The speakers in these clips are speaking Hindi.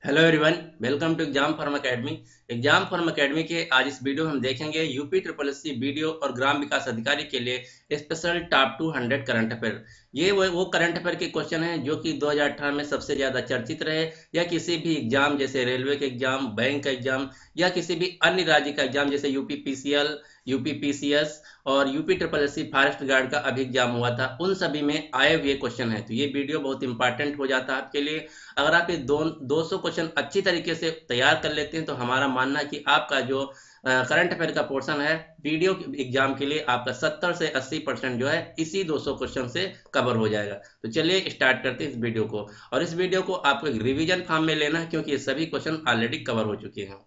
Hello everyone, welcome to Exam Form Academy. Exam Form Academy के आज इस वीडियो में हम देखेंगे यूपी ट्रिपल एससी बीडीओ और ग्राम विकास अधिकारी के लिए स्पेशल टॉप 200 करंट अफेयर। ये वो करंट अफेयर के क्वेश्चन हैं जो कि 2018 में सबसे ज्यादा चर्चित रहे, या किसी भी एग्जाम जैसे रेलवे के एग्जाम, बैंक का एग्जाम, या किसी भी अन्य राज्य का एग्जाम जैसे यूपी पीसीएल, यूपी पीसीएस और UP triple SC forest guard का अभी एग्जाम हुआ था, उन सभी में आए हुए क्वेश्चन है। तो ये वीडियो बहुत इंपॉर्टेंट हो जाता है आपके लिए। अगर आप ये 200 क्वेश्चन अच्छी तरीके से तैयार कर लेते हैं तो हमारा मानना है कि आपका जो करंट अफेयर का पोर्शन है वीडियो एग्जाम के लिए, आपका 70 से 80% जो है इसी 200 क्वेश्चन से कवर हो जाएगा। तो चलिए स्टार्ट करते हैं इस वीडियो को। और इस वीडियो को आपको एक रिवीजन फॉर्म में लेना है क्योंकि ये सभी क्वेश्चन ऑलरेडी कवर हो चुके हैं।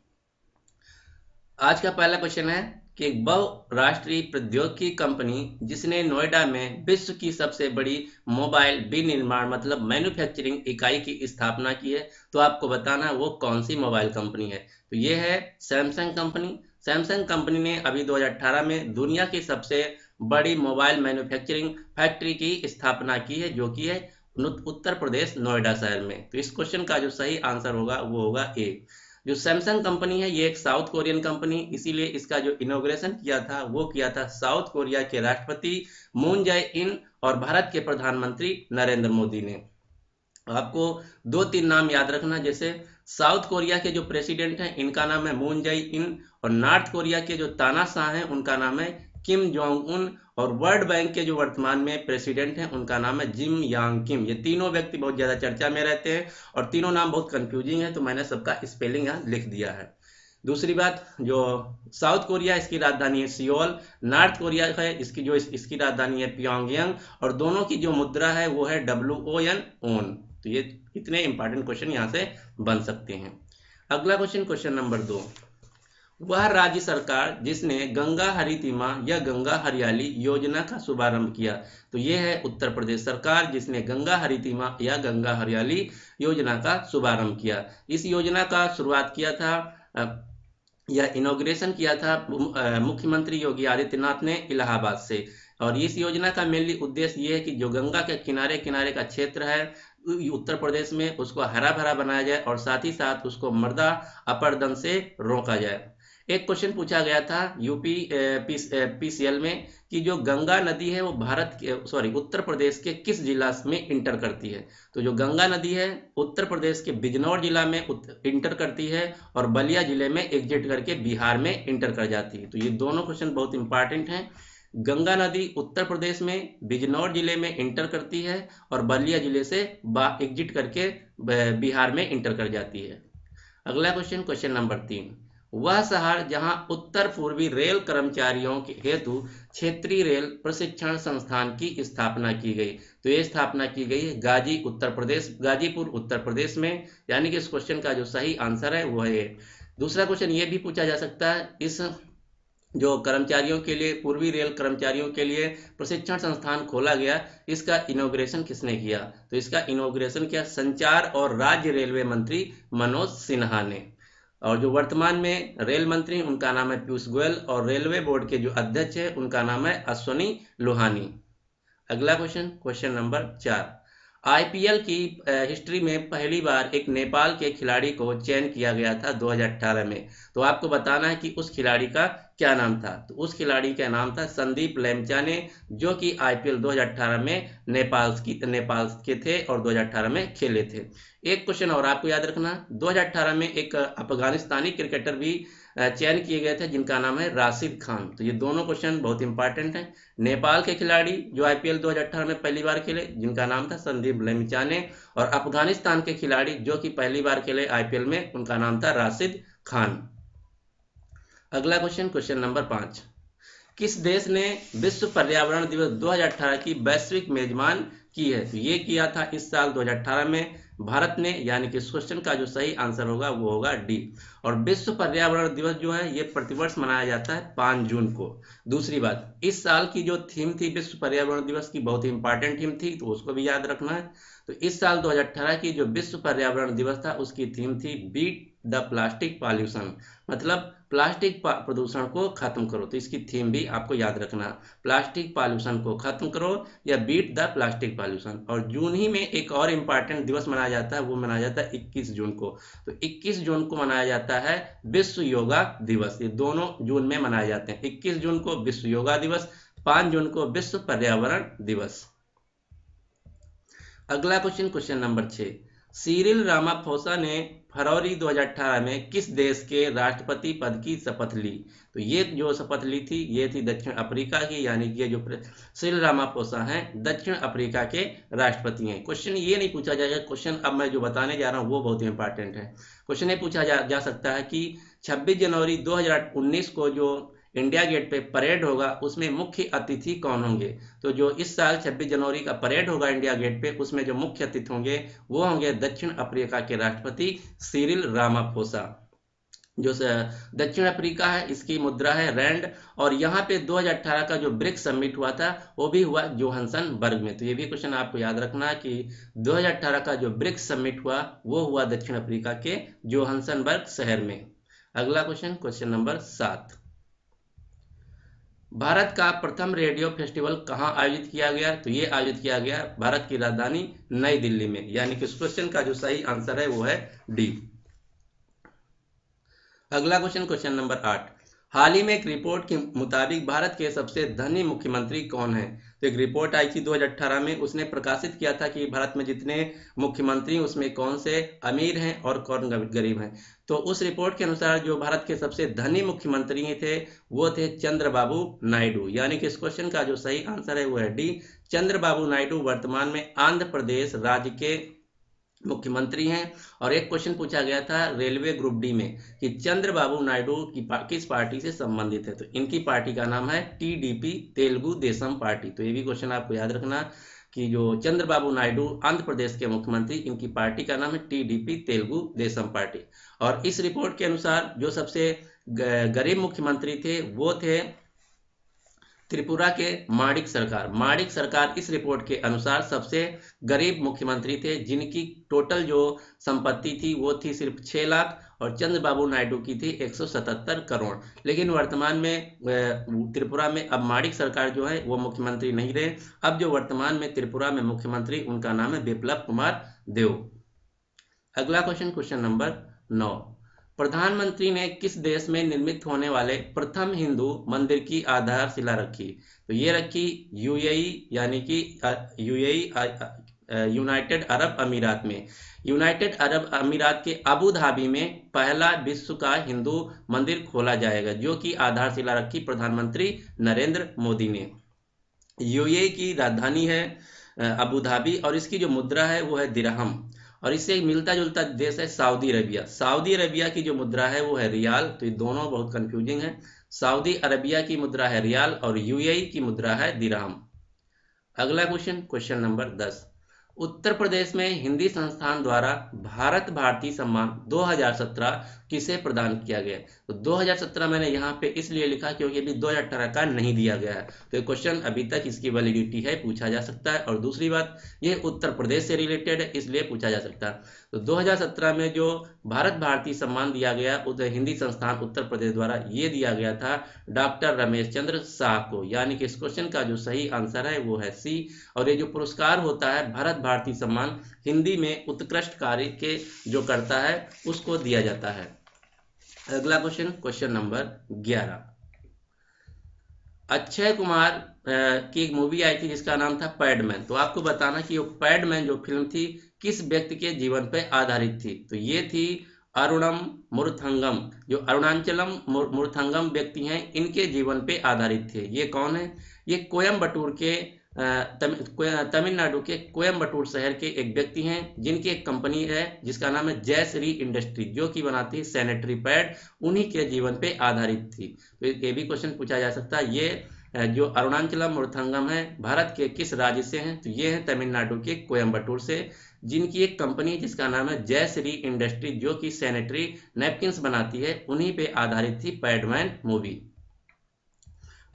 आज का पहला क्वेश्चन है कि एक बहुराष्ट्रीय प्रौद्योगिकी कंपनी जिसने नोएडा में विश्व की सबसे बड़ी मोबाइल विनिर्माण मतलब मैन्युफैक्चरिंग इकाई की स्थापना की है, तो आपको बताना है वो कौन सी मोबाइल कंपनी है। तो ये है सैमसंग कंपनी। सैमसंग कंपनी ने अभी 2018 में दुनिया की सबसे बड़ी मोबाइल मैन्युफैक्चरिंग फैक्ट्री की स्थापना की है, जो कि है उत्तर प्रदेश नोएडा शहर में। तो इस क्वेश्चन का जो सही आंसर होगा वो होगा ए। जो सैमसंग कंपनी है ये एक साउथ कोरियन कंपनी, इसीलिए इसका जो इनॉग्रेशन किया था वो किया था साउथ कोरिया के राष्ट्रपति मून जाए इन और भारत के प्रधानमंत्री नरेंद्र मोदी ने। आपको दो तीन नाम याद रखना, जैसे साउथ कोरिया के जो प्रेसिडेंट हैं इनका नाम है मून जाए इन, और नॉर्थ कोरिया के जो तानाशाह हैं उनका नाम है किम जोंग उन, और वर्ल्ड बैंक के जो वर्तमान में प्रेसिडेंट हैं उनका नाम है जिम यांग किम। ये तीनों व्यक्ति बहुत ज्यादा चर्चा में रहते हैं और तीनों नाम बहुत कंफ्यूजिंग है, तो मैंने सबका स्पेलिंग यहाँ लिख दिया है। दूसरी बात, जो साउथ कोरिया इसकी राजधानी है सियोल, नॉर्थ कोरिया है इसकी राजधानी है प्योंगयांग, और दोनों की जो मुद्रा है वो है WON ओन। तो ये इतने इंपॉर्टेंट क्वेश्चन यहाँ से बन सकते हैं। अगला क्वेश्चन, क्वेश्चन नंबर 2। वह राज्य सरकार जिसने गंगा हरितिमा या गंगा हरियाली योजना का शुभारंभ किया, तो ये है उत्तर प्रदेश सरकार जिसने गंगा हरितिमा या गंगा हरियाली योजना का शुभारंभ किया। इस योजना का शुरुआत किया था या इनॉग्रेशन किया था मुख्यमंत्री योगी आदित्यनाथ ने इलाहाबाद से। और इस योजना का मेनली उद्देश्य ये है कि जो गंगा के किनारे किनारे का क्षेत्र है उत्तर प्रदेश में उसको हरा भरा बनाया जाए और साथ ही साथ उसको मृदा अपरदन से रोका जाए। एक क्वेश्चन पूछा गया था यूपी पीसीएल में कि जो गंगा नदी है वो उत्तर प्रदेश के किस जिला में इंटर करती है। तो जो गंगा नदी है उत्तर प्रदेश के बिजनौर जिला में इंटर करती है और बलिया जिले में एग्जिट करके बिहार में इंटर कर जाती है। तो ये दोनों क्वेश्चन बहुत इंपॉर्टेंट हैं। गंगा नदी उत्तर प्रदेश में बिजनौर जिले में इंटर करती है और बलिया जिले से एग्जिट करके बिहार में इंटर कर जाती है। अगला क्वेश्चन, क्वेश्चन नंबर 3। वह शहर जहां उत्तर पूर्वी रेल कर्मचारियों के हेतु क्षेत्रीय रेल प्रशिक्षण संस्थान की स्थापना की गई, तो ये स्थापना की गई है गाजीपुर उत्तर प्रदेश में। यानी कि इस क्वेश्चन का जो सही आंसर है वो है। दूसरा क्वेश्चन ये भी पूछा जा सकता है, इस जो कर्मचारियों के लिए पूर्वी रेल कर्मचारियों के लिए प्रशिक्षण संस्थान खोला गया, इसका इनॉग्रेशन किसने किया। तो इसका इनॉग्रेशन किया संचार और राज्य रेलवे मंत्री मनोज सिन्हा ने। और जो वर्तमान में रेल मंत्री उनका नाम है पीयूष गोयल, और रेलवे बोर्ड के जो अध्यक्ष है उनका नाम है अश्वनी लोहानी। अगला क्वेश्चन, क्वेश्चन नंबर 4। आईपीएल की हिस्ट्री में पहली बार एक नेपाल के खिलाड़ी को चयन किया गया था 2018 में। तो आपको बताना है कि उस खिलाड़ी का क्या नाम था। तो उस खिलाड़ी का नाम था संदीप लेमचा ने, जो कि आईपीएल 2018 में नेपाल के थे और 2018 में खेले थे। एक क्वेश्चन और आपको याद रखना, 2018 में एक अफगानिस्तानी क्रिकेटर भी चयन किए गए थे जिनका नाम है राशिद खान। तो ये दोनों क्वेश्चन बहुत इंपॉर्टेंट हैं। नेपाल के खिलाड़ी जो आईपीएल 2018 में पहली बार खेले जिनका नाम था संदीप लेमिचाने, और अफगानिस्तान के खिलाड़ी जो कि पहली बार खेले आईपीएल में उनका नाम था राशिद खान। अगला क्वेश्चन, क्वेश्चन नंबर 5। किस देश ने विश्व पर्यावरण दिवस 2018 की वैश्विक मेजबान की है। तो ये किया था इस साल 2018 में भारत ने, यानी कि इस क्वेश्चन का जो सही आंसर होगा वो होगा डी। और विश्व पर्यावरण दिवस जो है ये प्रतिवर्ष मनाया जाता है 5 जून को। दूसरी बात, इस साल की जो थीम थी विश्व पर्यावरण दिवस की, बहुत ही इंपॉर्टेंट थीम थी, तो उसको भी याद रखना है। तो इस साल 2018 की जो विश्व पर्यावरण दिवस था उसकी थीम थी बीट द प्लास्टिक पॉल्यूशन, मतलब प्लास्टिक प्रदूषण को खत्म करो। तो इसकी थीम भी आपको याद रखना, प्लास्टिक पॉल्यूशन को खत्म करो या बीट द प्लास्टिक पॉल्यूशन। और जून ही में एक और इम्पॉर्टेंट दिवस मनाया जाता है, वो मनाया जाता है 21 जून को। तो 21 जून को मनाया जाता है विश्व योगा दिवस। ये दोनों जून में मनाए जाते हैं, 21 जून को विश्व योगा दिवस, 5 जून को विश्व पर्यावरण दिवस। अगला question, question number 6, Cyril Ramaphosa ने फरवरी 2018 में किस देश के राष्ट्रपति पद की शपथ ली? तो ये जो शपथ ली थी ये थी दक्षिण अफ्रीका की, यानी कि ये जो सिरिल रामाफोसा हैं दक्षिण अफ्रीका के राष्ट्रपति हैं। क्वेश्चन ये नहीं पूछा जाएगा, क्वेश्चन अब मैं जो बताने जा रहा हूँ वो बहुत ही इंपॉर्टेंट है। क्वेश्चन ये पूछा जा सकता है कि 26 जनवरी 2019 को जो इंडिया गेट पे परेड होगा उसमें मुख्य अतिथि कौन होंगे? तो जो इस साल 26 जनवरी का परेड होगा इंडिया गेट पे, उसमें जो मुख्य अतिथि होंगे वो होंगे दक्षिण अफ्रीका के राष्ट्रपति सिरिल रामाफोसा। जो दक्षिण अफ्रीका है इसकी मुद्रा है रैंड, और यहाँ पे 2018 का जो ब्रिक्स समिट हुआ था वो भी हुआ जोहान्सबर्ग में। तो ये भी क्वेश्चन आपको याद रखना है कि 2018 का जो ब्रिक्स समिट हुआ वो हुआ दक्षिण अफ्रीका के जोहान्सबर्ग शहर में। अगला क्वेश्चन, क्वेश्चन नंबर 7, भारत का प्रथम रेडियो फेस्टिवल कहाँ आयोजित किया गया? तो ये आयोजित किया गया भारत की राजधानी नई दिल्ली में, यानी कि इस क्वेश्चन का जो सही आंसर है वो है डी। अगला क्वेश्चन, क्वेश्चन नंबर 8, हाल ही में एक रिपोर्ट के मुताबिक भारत के सबसे धनी मुख्यमंत्री कौन है? तो एक रिपोर्ट आई थी 2018 में, उसने प्रकाशित किया था कि भारत में जितने मुख्यमंत्री उसमें कौन से अमीर हैं और कौन गरीब हैं। तो उस रिपोर्ट के अनुसार जो भारत के सबसे धनी मुख्यमंत्री थे वो थे चंद्रबाबू नायडू, यानी कि इस क्वेश्चन का जो सही आंसर है वो है डी। चंद्रबाबू नायडू वर्तमान में आंध्र प्रदेश राज्य के मुख्यमंत्री हैं। और एक क्वेश्चन पूछा गया था रेलवे ग्रुप डी में कि चंद्रबाबू नायडू की किस पार्टी से संबंधित है? तो इनकी पार्टी का नाम है टीडीपी, तेलुगु देशम पार्टी। तो ये भी क्वेश्चन आपको याद रखना कि जो चंद्रबाबू नायडू आंध्र प्रदेश के मुख्यमंत्री, इनकी पार्टी का नाम है टीडीपी, तेलुगु देशम पार्टी। और इस रिपोर्ट के अनुसार जो सबसे गरीब मुख्यमंत्री थे वो थे त्रिपुरा के माणिक सरकार। माणिक सरकार इस रिपोर्ट के अनुसार सबसे गरीब मुख्यमंत्री थे, जिनकी टोटल जो संपत्ति थी वो थी सिर्फ 6 लाख, और चंद्रबाबू नायडू की थी 177 करोड़। लेकिन वर्तमान में त्रिपुरा में अब माणिक सरकार जो है वो मुख्यमंत्री नहीं रहे। अब जो वर्तमान में त्रिपुरा में मुख्यमंत्री उनका नाम है बिप्लब कुमार देव। अगला क्वेश्चन, क्वेश्चन नंबर 9, प्रधानमंत्री ने किस देश में निर्मित होने वाले प्रथम हिंदू मंदिर की आधारशिला रखी? तो ये रखी यूएई, यानी कि यूएई यूनाइटेड अरब अमीरात में। यूनाइटेड अरब अमीरात के अबू धाबी में पहला विश्व का हिंदू मंदिर खोला जाएगा, जो कि आधारशिला रखी प्रधानमंत्री नरेंद्र मोदी ने। यूएई की राजधानी है अबू धाबी, और इसकी जो मुद्रा है वो है दिरहम। और इससे एक मिलता जुलता देश है सऊदी अरबिया। सऊदी अरबिया की जो मुद्रा है वो है रियाल। तो ये दोनों बहुत कंफ्यूजिंग है। सऊदी अरबिया की मुद्रा है रियाल और यूएई की मुद्रा है दिरहम। अगला question, question number 10, Uttar Pradesh में हिंदी संस्थान द्वारा भारत भारती सम्मान 2017 किसे प्रदान किया गया? तो 2017 मैंने यहाँ पे इसलिए लिखा क्योंकि अभी 2018 का नहीं दिया गया है। तो ये क्वेश्चन अभी तक इसकी वैलिडिटी है, पूछा जा सकता है। और दूसरी बात, ये उत्तर प्रदेश से रिलेटेड है इसलिए पूछा जा सकता है। तो 2017 में जो भारत भारती सम्मान दिया गया हिंदी संस्थान उत्तर प्रदेश द्वारा, ये दिया गया था डॉक्टर रमेश चंद्र शाह को, यानी कि इस क्वेश्चन का जो सही आंसर है वो है सी। और ये जो पुरस्कार होता है भारत भारती सम्मान, हिंदी में उत्कृष्ट कार्य के जो करता है उसको दिया जाता है। अगला question, question number 11, Akshay Kumar की एक मूवी आई थी जिसका नाम था पैडमैन। तो आपको बताना कि वो पैडमैन जो फिल्म थी किस व्यक्ति के जीवन पर आधारित थी? तो ये थी अरुणम मुरथंगम। जो अरुणाचलम मुरथंगम व्यक्ति हैं इनके जीवन पे आधारित थे। ये कौन है? ये कोयम्बटूर के तमिलनाडु के कोयम्बटूर शहर के एक व्यक्ति हैं, जिनकी एक कंपनी है जिसका नाम है जयश्री इंडस्ट्री, जो कि बनाती है सैनिटरी पैड। उन्हीं के जीवन पे आधारित थी। तो ये भी क्वेश्चन पूछा जा सकता है। ये जो अरुणाचलम मुरथंगम है भारत के किस राज्य से हैं? तो ये है तमिलनाडु के कोयम्बटूर से, जिनकी एक कंपनी जिसका नाम है जयश्री इंडस्ट्री, जो कि सैनिटरी नैपकिन्स बनाती है। उन्हीं पे आधारित थी पैडमैन मूवी।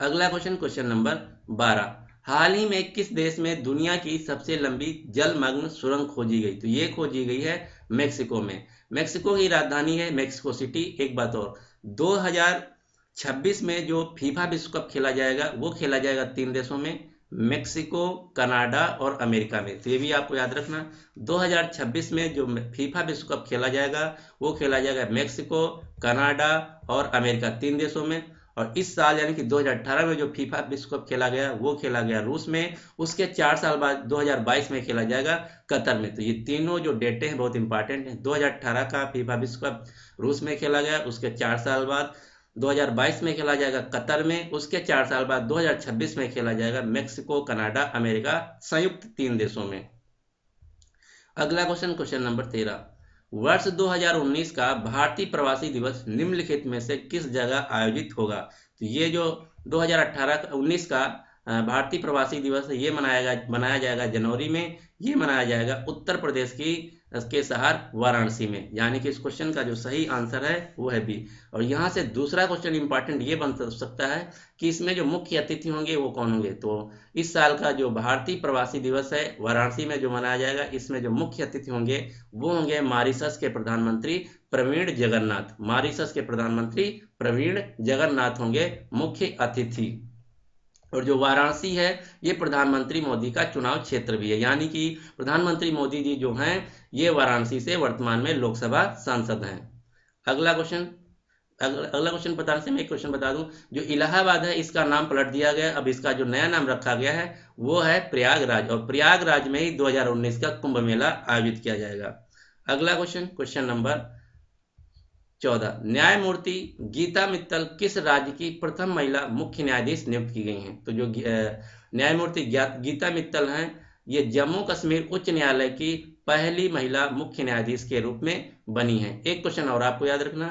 अगला क्वेश्चन, क्वेश्चन नंबर 12, हाल ही में किस देश में दुनिया की सबसे लंबी जलमग्न सुरंग खोजी गई? तो ये खोजी गई है मेक्सिको में। मेक्सिको की राजधानी है मेक्सिको सिटी। एक बात और, 2026 में जो फीफा विश्व कप खेला जाएगा वो खेला जाएगा 3 देशों में, मेक्सिको, कनाडा और अमेरिका में। तो ये भी आपको याद रखना, 2026 में जो फीफा विश्व कप खेला जाएगा वो खेला जाएगा मेक्सिको, कनाडा और अमेरिका, 3 देशों में। और इस साल यानी कि 2018 में जो फीफा विश्व कप खेला गया वो खेला गया रूस में, उसके 4 साल बाद 2022 में खेला जाएगा कतर में। तो ये तीनों जो डेटें हैं बहुत इंपॉर्टेंट हैं। 2018 का फीफा विश्व कप रूस में खेला गया, उसके 4 साल बाद 2022 में खेला जाएगा कतर में, उसके 4 साल बाद 2026 में खेला जाएगा मेक्सिको, कनाडा, अमेरिका, संयुक्त 3 देशों में। अगला क्वेश्चन, क्वेश्चन नंबर 13, वर्ष 2019 का भारतीय प्रवासी दिवस निम्नलिखित में से किस जगह आयोजित होगा? तो ये जो 2018-19 का भारतीय प्रवासी दिवस है ये मनाया जाएगा जनवरी में। ये मनाया जाएगा उत्तर प्रदेश के शहर वाराणसी में, यानी कि इस क्वेश्चन का जो सही आंसर है वो है बी। और यहाँ से दूसरा क्वेश्चन इंपॉर्टेंट ये बन सकता है कि इसमें जो मुख्य अतिथि होंगे वो कौन होंगे? तो इस साल का जो भारतीय प्रवासी दिवस है वाराणसी में जो मनाया जाएगा, इसमें जो मुख्य अतिथि होंगे वो होंगे मॉरिशस के प्रधानमंत्री प्रवीण जगन्नाथ। मॉरिशस के प्रधानमंत्री प्रवीण जगन्नाथ होंगे मुख्य अतिथि। और जो वाराणसी है ये प्रधानमंत्री मोदी का चुनाव क्षेत्र भी है, यानी कि प्रधानमंत्री मोदी जी जो हैं ये वाराणसी से वर्तमान में लोकसभा सांसद हैं। अगला क्वेश्चन बताने से मैं एक क्वेश्चन बता दूं, जो इलाहाबाद है इसका नाम पलट दिया गया, अब इसका जो नया नाम रखा गया है वो है प्रयागराज, और प्रयागराज में ही 2019 का कुंभ मेला आयोजित किया जाएगा। अगला क्वेश्चन, क्वेश्चन नंबर 14, न्यायमूर्ति गीता मित्तल किस राज्य की प्रथम महिला मुख्य न्यायाधीश नियुक्त की गई हैं? तो जो न्यायमूर्ति गीता मित्तल हैं ये जम्मू कश्मीर उच्च न्यायालय की पहली महिला मुख्य न्यायाधीश के रूप में बनी हैं। एक क्वेश्चन और आपको याद रखना,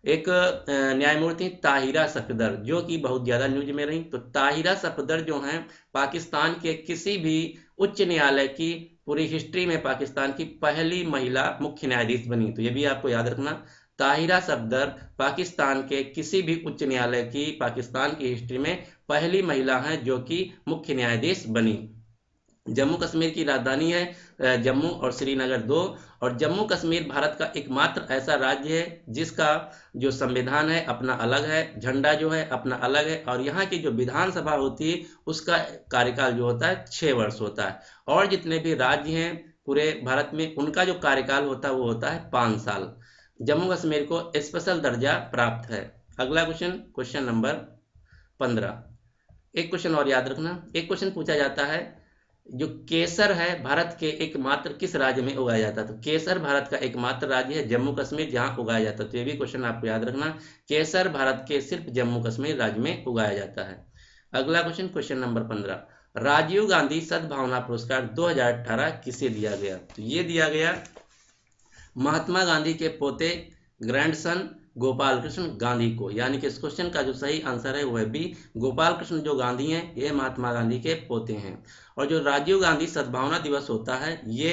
एक न्यायमूर्ति ताहिरा सफदर जो कि बहुत ज्यादा न्यूज में रही। तो ताहिरा सफदर जो हैं पाकिस्तान के किसी भी उच्च न्यायालय की पूरी हिस्ट्री में पाकिस्तान की पहली महिला मुख्य न्यायाधीश बनी। तो ये भी आपको याद रखना, ताहिरा सफदर पाकिस्तान के किसी भी उच्च न्यायालय की पाकिस्तान की हिस्ट्री में पहली महिला हैं जो कि मुख्य न्यायाधीश बनी। जम्मू कश्मीर की राजधानी है जम्मू और श्रीनगर 2, और जम्मू कश्मीर भारत का एकमात्र ऐसा राज्य है जिसका जो संविधान है अपना अलग है, झंडा जो है अपना अलग है, और यहाँ की जो विधानसभा होती है उसका कार्यकाल जो होता है 6 वर्ष होता है, और जितने भी राज्य हैं पूरे भारत में उनका जो कार्यकाल होता है वो होता है 5 साल। जम्मू कश्मीर को स्पेशल दर्जा प्राप्त है। अगला क्वेश्चन, क्वेश्चन नंबर 15, एक क्वेश्चन और याद रखना, एक क्वेश्चन पूछा जाता है जो केसर है भारत के एकमात्र किस राज्य में उगाया जाता है? तो केसर भारत का एकमात्र राज्य है जम्मू कश्मीर जहां उगाया जाता है। तो ये भी क्वेश्चन आपको याद रखना, केसर भारत के सिर्फ जम्मू कश्मीर राज्य में उगाया जाता है। अगला question, question number 15, Rajiv Gandhi Sadbhavana Puraskar 2018 किसे दिया गया? तो ये दिया गया महात्मा गांधी के पोते ग्रैंडसन गोपाल कृष्ण गांधी को, यानी कि इस क्वेश्चन का जो सही आंसर है वो है बी। गोपाल कृष्ण जो गांधी हैं ये महात्मा गांधी के पोते हैं। और जो राजीव गांधी सद्भावना दिवस होता है ये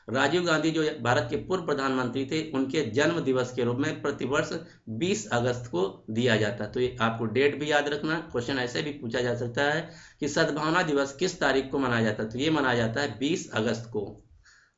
राजीव गांधी जो भारत के पूर्व प्रधानमंत्री थे उनके जन्म दिवस के रूप में प्रतिवर्ष 20 अगस्त को दिया जाता है। तो ये आपको डेट भी याद रखना, क्वेश्चन ऐसे भी पूछा जा सकता है कि सद्भावना दिवस किस तारीख को मनाया जाता है? तो ये मनाया जाता है 20 अगस्त को।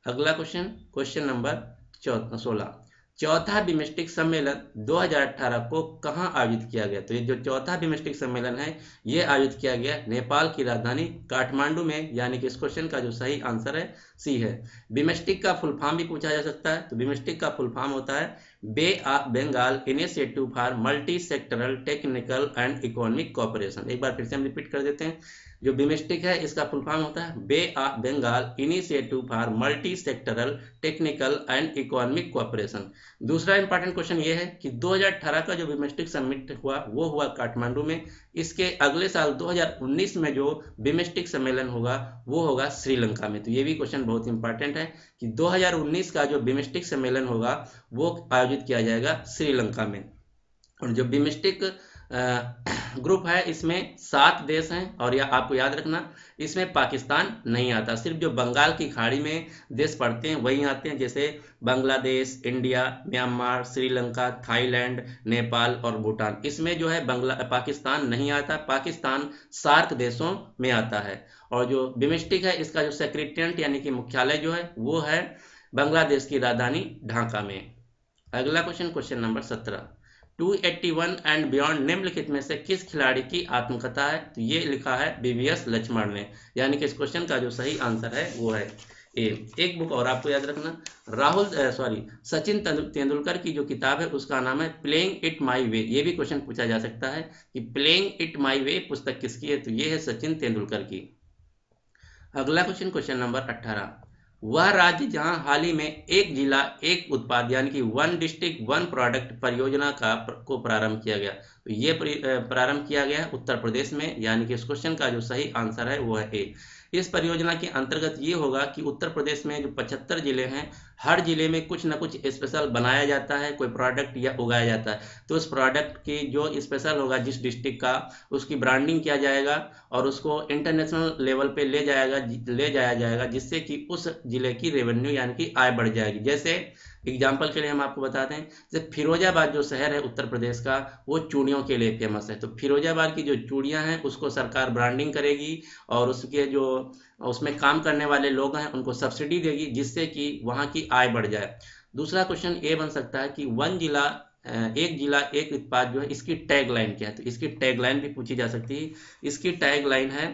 अगला क्वेश्चन, क्वेश्चन नंबर 16, चौथा बिम्स्टेक सम्मेलन 2018 को कहां आयोजित किया गया? तो ये जो चौथा बिम्स्टेक सम्मेलन है ये आयोजित किया गया नेपाल की राजधानी काठमांडू में, यानी कि इस क्वेश्चन का जो सही आंसर है सी है। बिम्स्टेक का फुल फॉर्म भी पूछा जा सकता है, तो बिम्स्टेक का फुल फॉर्म होता है Bay of Bengal initiative for multi sectoral technical and economic cooperation. एक बार फिर से हम रिपीट कर देते हैं, जो बिम्स्टेक है इसका फुल फॉर्म होता है Bay of Bengal initiative for multi sectoral technical and economic cooperation. दूसरा इंपॉर्टेंट क्वेश्चन ये है कि 2018 का जो बिम्स्टेक समिट हुआ वो हुआ काठमांडू में, इसके अगले साल 2019 में जो बिम्स्टेक सम्मेलन होगा वो होगा श्रीलंका में। तो ये भी क्वेश्चन बहुत इंपॉर्टेंट है कि 2019 का जो बिम्स्टेक सम्मेलन होगा वो आयोजित किया जाएगा श्रीलंका में। और जो बिम्स्टेक ग्रुप है इसमें 7 देश हैं, और यह आपको याद रखना इसमें पाकिस्तान नहीं आता, सिर्फ जो बंगाल की खाड़ी में देश पड़ते हैं वही आते हैं, जैसे Bangladesh, India, Myanmar, Sri Lanka, Thailand, Nepal और भूटान। इसमें जो है पाकिस्तान नहीं आता, पाकिस्तान सार्क देशों में आता है। और जो बिम्स्टेक है इसका जो सेक्रेटेरिएट यानी कि मुख्यालय जो है वो है बांग्लादेश की राजधानी ढाका में। अगला question, question number 17, 281 and beyond निम्नलिखित में से किस खिलाड़ी की आत्मकथा है? तो ये लिखा है बीवीएस लक्ष्मण ने, यानी कि इस क्वेश्चन का जो सही आंसर है वो है ए। एक बुक और आपको याद रखना, सचिन तेंदुलकर की जो किताब है उसका नाम है प्लेइंग इट माई वे। ये भी क्वेश्चन पूछा जा सकता है कि प्लेइंग इट माई वे पुस्तक किसकी है? तो ये है सचिन तेंदुलकर की। अगला क्वेश्चन, क्वेश्चन नंबर 18, वह राज्य जहां हाल ही में एक जिला एक उत्पाद यानी कि वन डिस्ट्रिक्ट वन प्रोडक्ट परियोजना को प्रारंभ किया गया, तो ये प्रारंभ किया गया उत्तर प्रदेश में, यानी कि इस क्वेश्चन का जो सही आंसर है वो है ए। इस परियोजना के अंतर्गत ये होगा कि उत्तर प्रदेश में जो 75 जिले हैं, हर जिले में कुछ ना कुछ स्पेशल बनाया जाता है, कोई प्रोडक्ट या उगाया जाता है, तो उस प्रोडक्ट की जो स्पेशल होगा जिस डिस्ट्रिक्ट का, उसकी ब्रांडिंग किया जाएगा और उसको इंटरनेशनल लेवल पे ले जाया जाएगा जिससे कि उस जिले की रेवेन्यू यानी कि आय बढ़ जाएगी। जैसे एग्जाम्पल के लिए हम आपको बताते हैं, जैसे फिरोजाबाद जो शहर है उत्तर प्रदेश का, वो चूड़ियों के लिए फेमस है, तो फिरोजाबाद की जो चूड़ियां हैं उसको सरकार ब्रांडिंग करेगी और उसके जो उसमें काम करने वाले लोग हैं उनको सब्सिडी देगी जिससे कि वहाँ की आय बढ़ जाए। दूसरा क्वेश्चन ये बन सकता है कि एक जिला एक उत्पाद जो है इसकी टैग लाइन क्या है? तो इसकी टैग लाइन भी पूछी जा सकती है। इसकी टैग लाइन है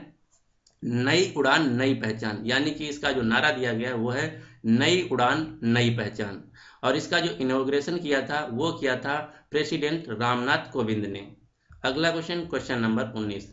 नई उड़ान नई पहचान, यानी कि इसका जो नारा दिया गया है वो है नई उड़ान नई पहचान, और इसका जो इनॉग्रेशन किया था वो किया था प्रेसिडेंट रामनाथ कोविंद ने। अगला क्वेश्चन, क्वेश्चन नंबर 19,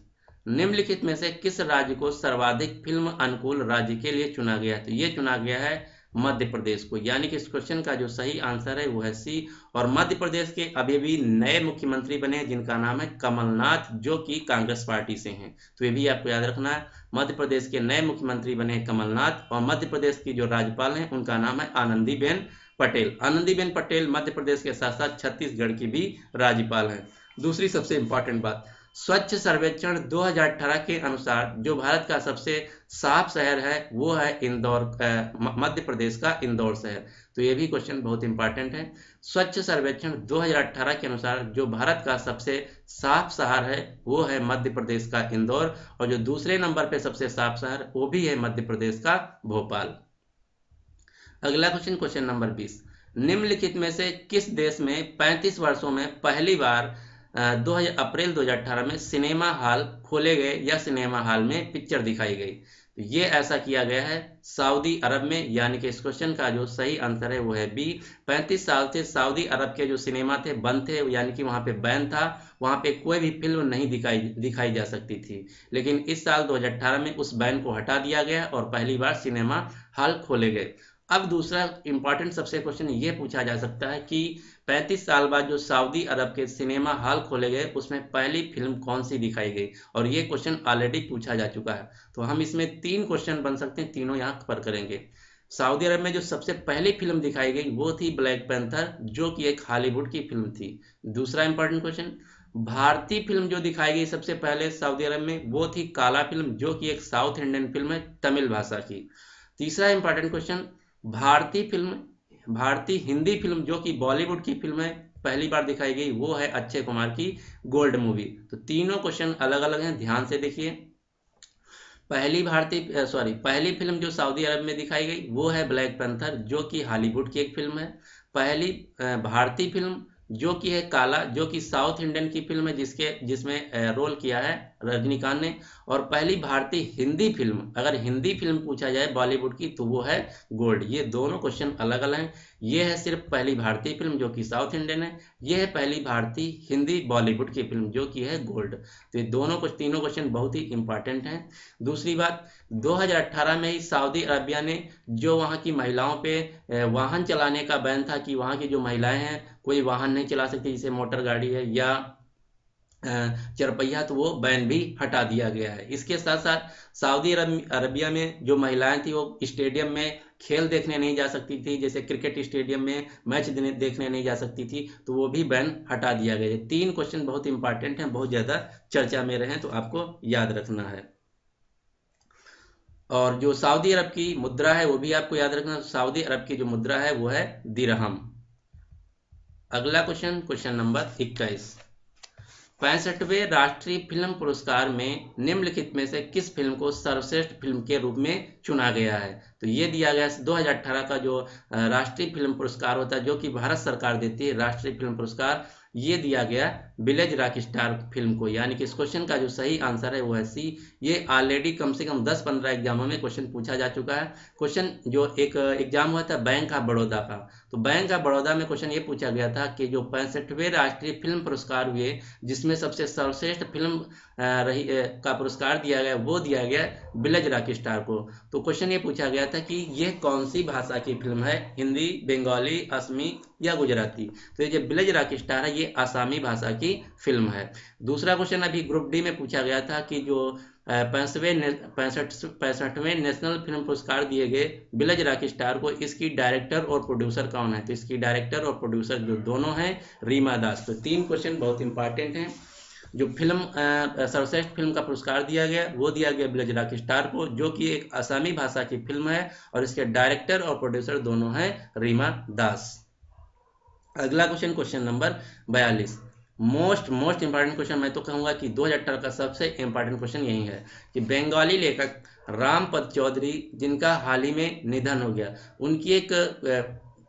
निम्नलिखित में से किस राज्य को सर्वाधिक फिल्म अनुकूल राज्य के लिए चुना गया? तो ये चुना गया है मध्य प्रदेश को, यानी कि इस क्वेश्चन का जो सही आंसर है वो है सी। और मध्य प्रदेश के अभी भी नए मुख्यमंत्री बने हैं जिनका नाम है कमलनाथ, जो कि कांग्रेस पार्टी से हैं, तो ये भी आपको याद रखना है। मध्य प्रदेश के नए मुख्यमंत्री बने हैं कमलनाथ, और मध्य प्रदेश की जो राज्यपाल हैं उनका नाम है आनंदीबेन पटेल। आनंदीबेन पटेल मध्य प्रदेश के साथ साथ छत्तीसगढ़ की भी राज्यपाल हैं। दूसरी सबसे इंपॉर्टेंट बात, स्वच्छ सर्वेक्षण 2018 के अनुसार जो भारत का सबसे साफ शहर है वो है इंदौर, मध्य प्रदेश का इंदौर शहर, तो ये भी क्वेश्चन बहुत इंपॉर्टेंट है। स्वच्छ सर्वेक्षण 2018 के अनुसार जो भारत का सबसे साफ शहर है वो है मध्य प्रदेश का इंदौर, और जो दूसरे नंबर पे सबसे साफ शहर वो भी है मध्य प्रदेश का भोपाल। अगला क्वेश्चन, क्वेश्चन नंबर 20, निम्नलिखित में से किस देश में 35 वर्षों में पहली बार अप्रैल 2018 में सिनेमा हॉल खोले गए या सिनेमा हॉल में पिक्चर दिखाई गई? तो ये ऐसा किया गया है सऊदी अरब में, यानी कि इस क्वेश्चन का जो सही आंसर है वो है बी। 35 साल से सऊदी अरब के जो सिनेमा थे बंद थे, यानी कि वहाँ पे बैन था, वहाँ पे कोई भी फिल्म नहीं दिखाई जा सकती थी, लेकिन इस साल 2018 में उस बैन को हटा दिया गया और पहली बार सिनेमा हॉल खोले गए। अब दूसरा इंपॉर्टेंट सबसे क्वेश्चन ये पूछा जा सकता है कि 35 साल बाद जो सऊदी अरब के सिनेमा हॉल खोले गए उसमें पहली फिल्म कौन सी दिखाई गई, और ये क्वेश्चन ऑलरेडी पूछा जा चुका है, तो हम इसमें 3 क्वेश्चन बन सकते हैं, तीनों यहाँ पर करेंगे। सऊदी अरब में जो सबसे पहली फिल्म दिखाई गई वो थी ब्लैक पैंथर, जो कि एक हॉलीवुड की फिल्म थी। दूसरा इंपॉर्टेंट क्वेश्चन, भारतीय फिल्म जो दिखाई गई सबसे पहले सऊदी अरब में वो थी काला फिल्म, जो कि एक साउथ इंडियन फिल्म है तमिल भाषा की। तीसरा इंपॉर्टेंट क्वेश्चन, भारतीय हिंदी फिल्म जो कि बॉलीवुड की फिल्म है पहली बार दिखाई गई वो है अक्षय कुमार की गोल्ड मूवी। तो तीनों क्वेश्चन अलग अलग हैं, ध्यान से देखिए। पहली फिल्म जो सऊदी अरब में दिखाई गई वो है ब्लैक पैंथर, जो कि हॉलीवुड की एक फिल्म है। पहली भारतीय फिल्म जो कि है काला, जो कि साउथ इंडियन की फिल्म है जिसमें रोल किया है रजनीकांत ने। और पहली भारतीय हिंदी फिल्म, अगर हिंदी फिल्म पूछा जाए बॉलीवुड की, तो वो है गोल्ड। ये दोनों क्वेश्चन अलग अलग हैं। ये है सिर्फ पहली भारतीय फिल्म जो कि साउथ इंडियन है, ये है पहली भारतीय हिंदी बॉलीवुड की फिल्म जो कि है गोल्ड। तो ये तीनों क्वेश्चन बहुत ही इंपॉर्टेंट हैं। दूसरी बात, 2018 में ही सऊदी अरबिया ने जो वहाँ की महिलाओं पे वाहन चलाने का बैन था कि वहाँ की जो महिलाएं हैं कोई वाहन नहीं चला सकती, जैसे मोटर गाड़ी है या चरपहिया, तो वो बैन भी हटा दिया गया है। इसके साथ साथ सऊदी अरबिया में जो महिलाएं थी वो स्टेडियम में खेल देखने नहीं जा सकती थी, जैसे क्रिकेट स्टेडियम में मैच देखने नहीं जा सकती थी, तो वो भी बैन हटा दिया गया है। 3 क्वेश्चन बहुत इंपॉर्टेंट हैं, बहुत ज़्यादा चर्चा में रहे, तो आपको याद रखना है। और जो सऊदी अरब की मुद्रा है वो भी आपको याद रखना, सऊदी अरब की जो मुद्रा है वो है दिरहम। अगला क्वेश्चन, क्वेश्चन नंबर 21, 65वें राष्ट्रीय फिल्म पुरस्कार में निम्नलिखित में से किस फिल्म को सर्वश्रेष्ठ फिल्म के रूप में चुना गया है? तो ये दिया गया 2018 का जो राष्ट्रीय फिल्म पुरस्कार होता है, जो कि भारत सरकार देती है, राष्ट्रीय फिल्म पुरस्कार, ये दिया गया विलेज रॉक स्टार फिल्म को। यानी कि इस क्वेश्चन का जो सही आंसर है वो है सी। ये ऑलरेडी कम से कम 10-15 एग्जामों में क्वेश्चन पूछा जा चुका है। क्वेश्चन जो एक एग्जाम हुआ था बैंक ऑफ बड़ौदा का, तो बैंक ऑफ बड़ौदा में क्वेश्चन ये पूछा गया था कि जो 65वें राष्ट्रीय फिल्म पुरस्कार हुए, जिसमें सबसे सर्वश्रेष्ठ फिल्म का पुरस्कार दिया गया, वो दिया गया विलेज रॉक स्टार को। तो क्वेश्चन ये पूछा गया था कि ये कौन सी भाषा की फिल्म है, हिंदी, बंगाली, असमी या गुजराती। तो ये जो विलेज रॉक स्टार है ये आसामी भाषा की फिल्म है। दूसरा क्वेश्चन अभी ग्रुप डी में पूछा गया था कि जो 65वें नेशनल फिल्म पुरस्कार दिए गए विलेज रॉक स्टार को, इसकी डायरेक्टर और प्रोड्यूसर कौन है। तो इसकी डायरेक्टर और प्रोड्यूसर जो दोनों हैं रीमा दास। तो 3 क्वेश्चन बहुत इंपॉर्टेंट हैं। जो फिल्म सर्वश्रेष्ठ फिल्म का पुरस्कार दिया गया वो दिया गया विलेज रॉक स्टार को, जो कि एक असमी भाषा की फिल्म है और इसके डायरेक्टर और प्रोड्यूसर दोनों हैं रीमा दास। अगला question, question number 42, most important question मैं तो कहूंगा कि 2018 का सबसे इंपॉर्टेंट क्वेश्चन यही है कि बंगाली लेखक रामपद चौधरी, जिनका हाल ही में निधन हो गया, उनकी एक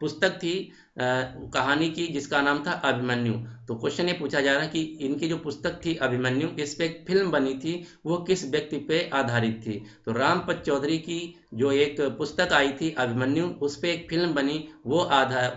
पुस्तक थी कहानी की, जिसका नाम था अभिमन्यु। तो क्वेश्चन ये पूछा जा रहा है कि इनकी जो पुस्तक थी अभिमन्यु, इस पे एक फिल्म बनी थी, वो किस व्यक्ति पे आधारित थी। तो रामपद चौधरी की जो एक पुस्तक आई थी अभिमन्यु, उस पे एक फिल्म बनी, वो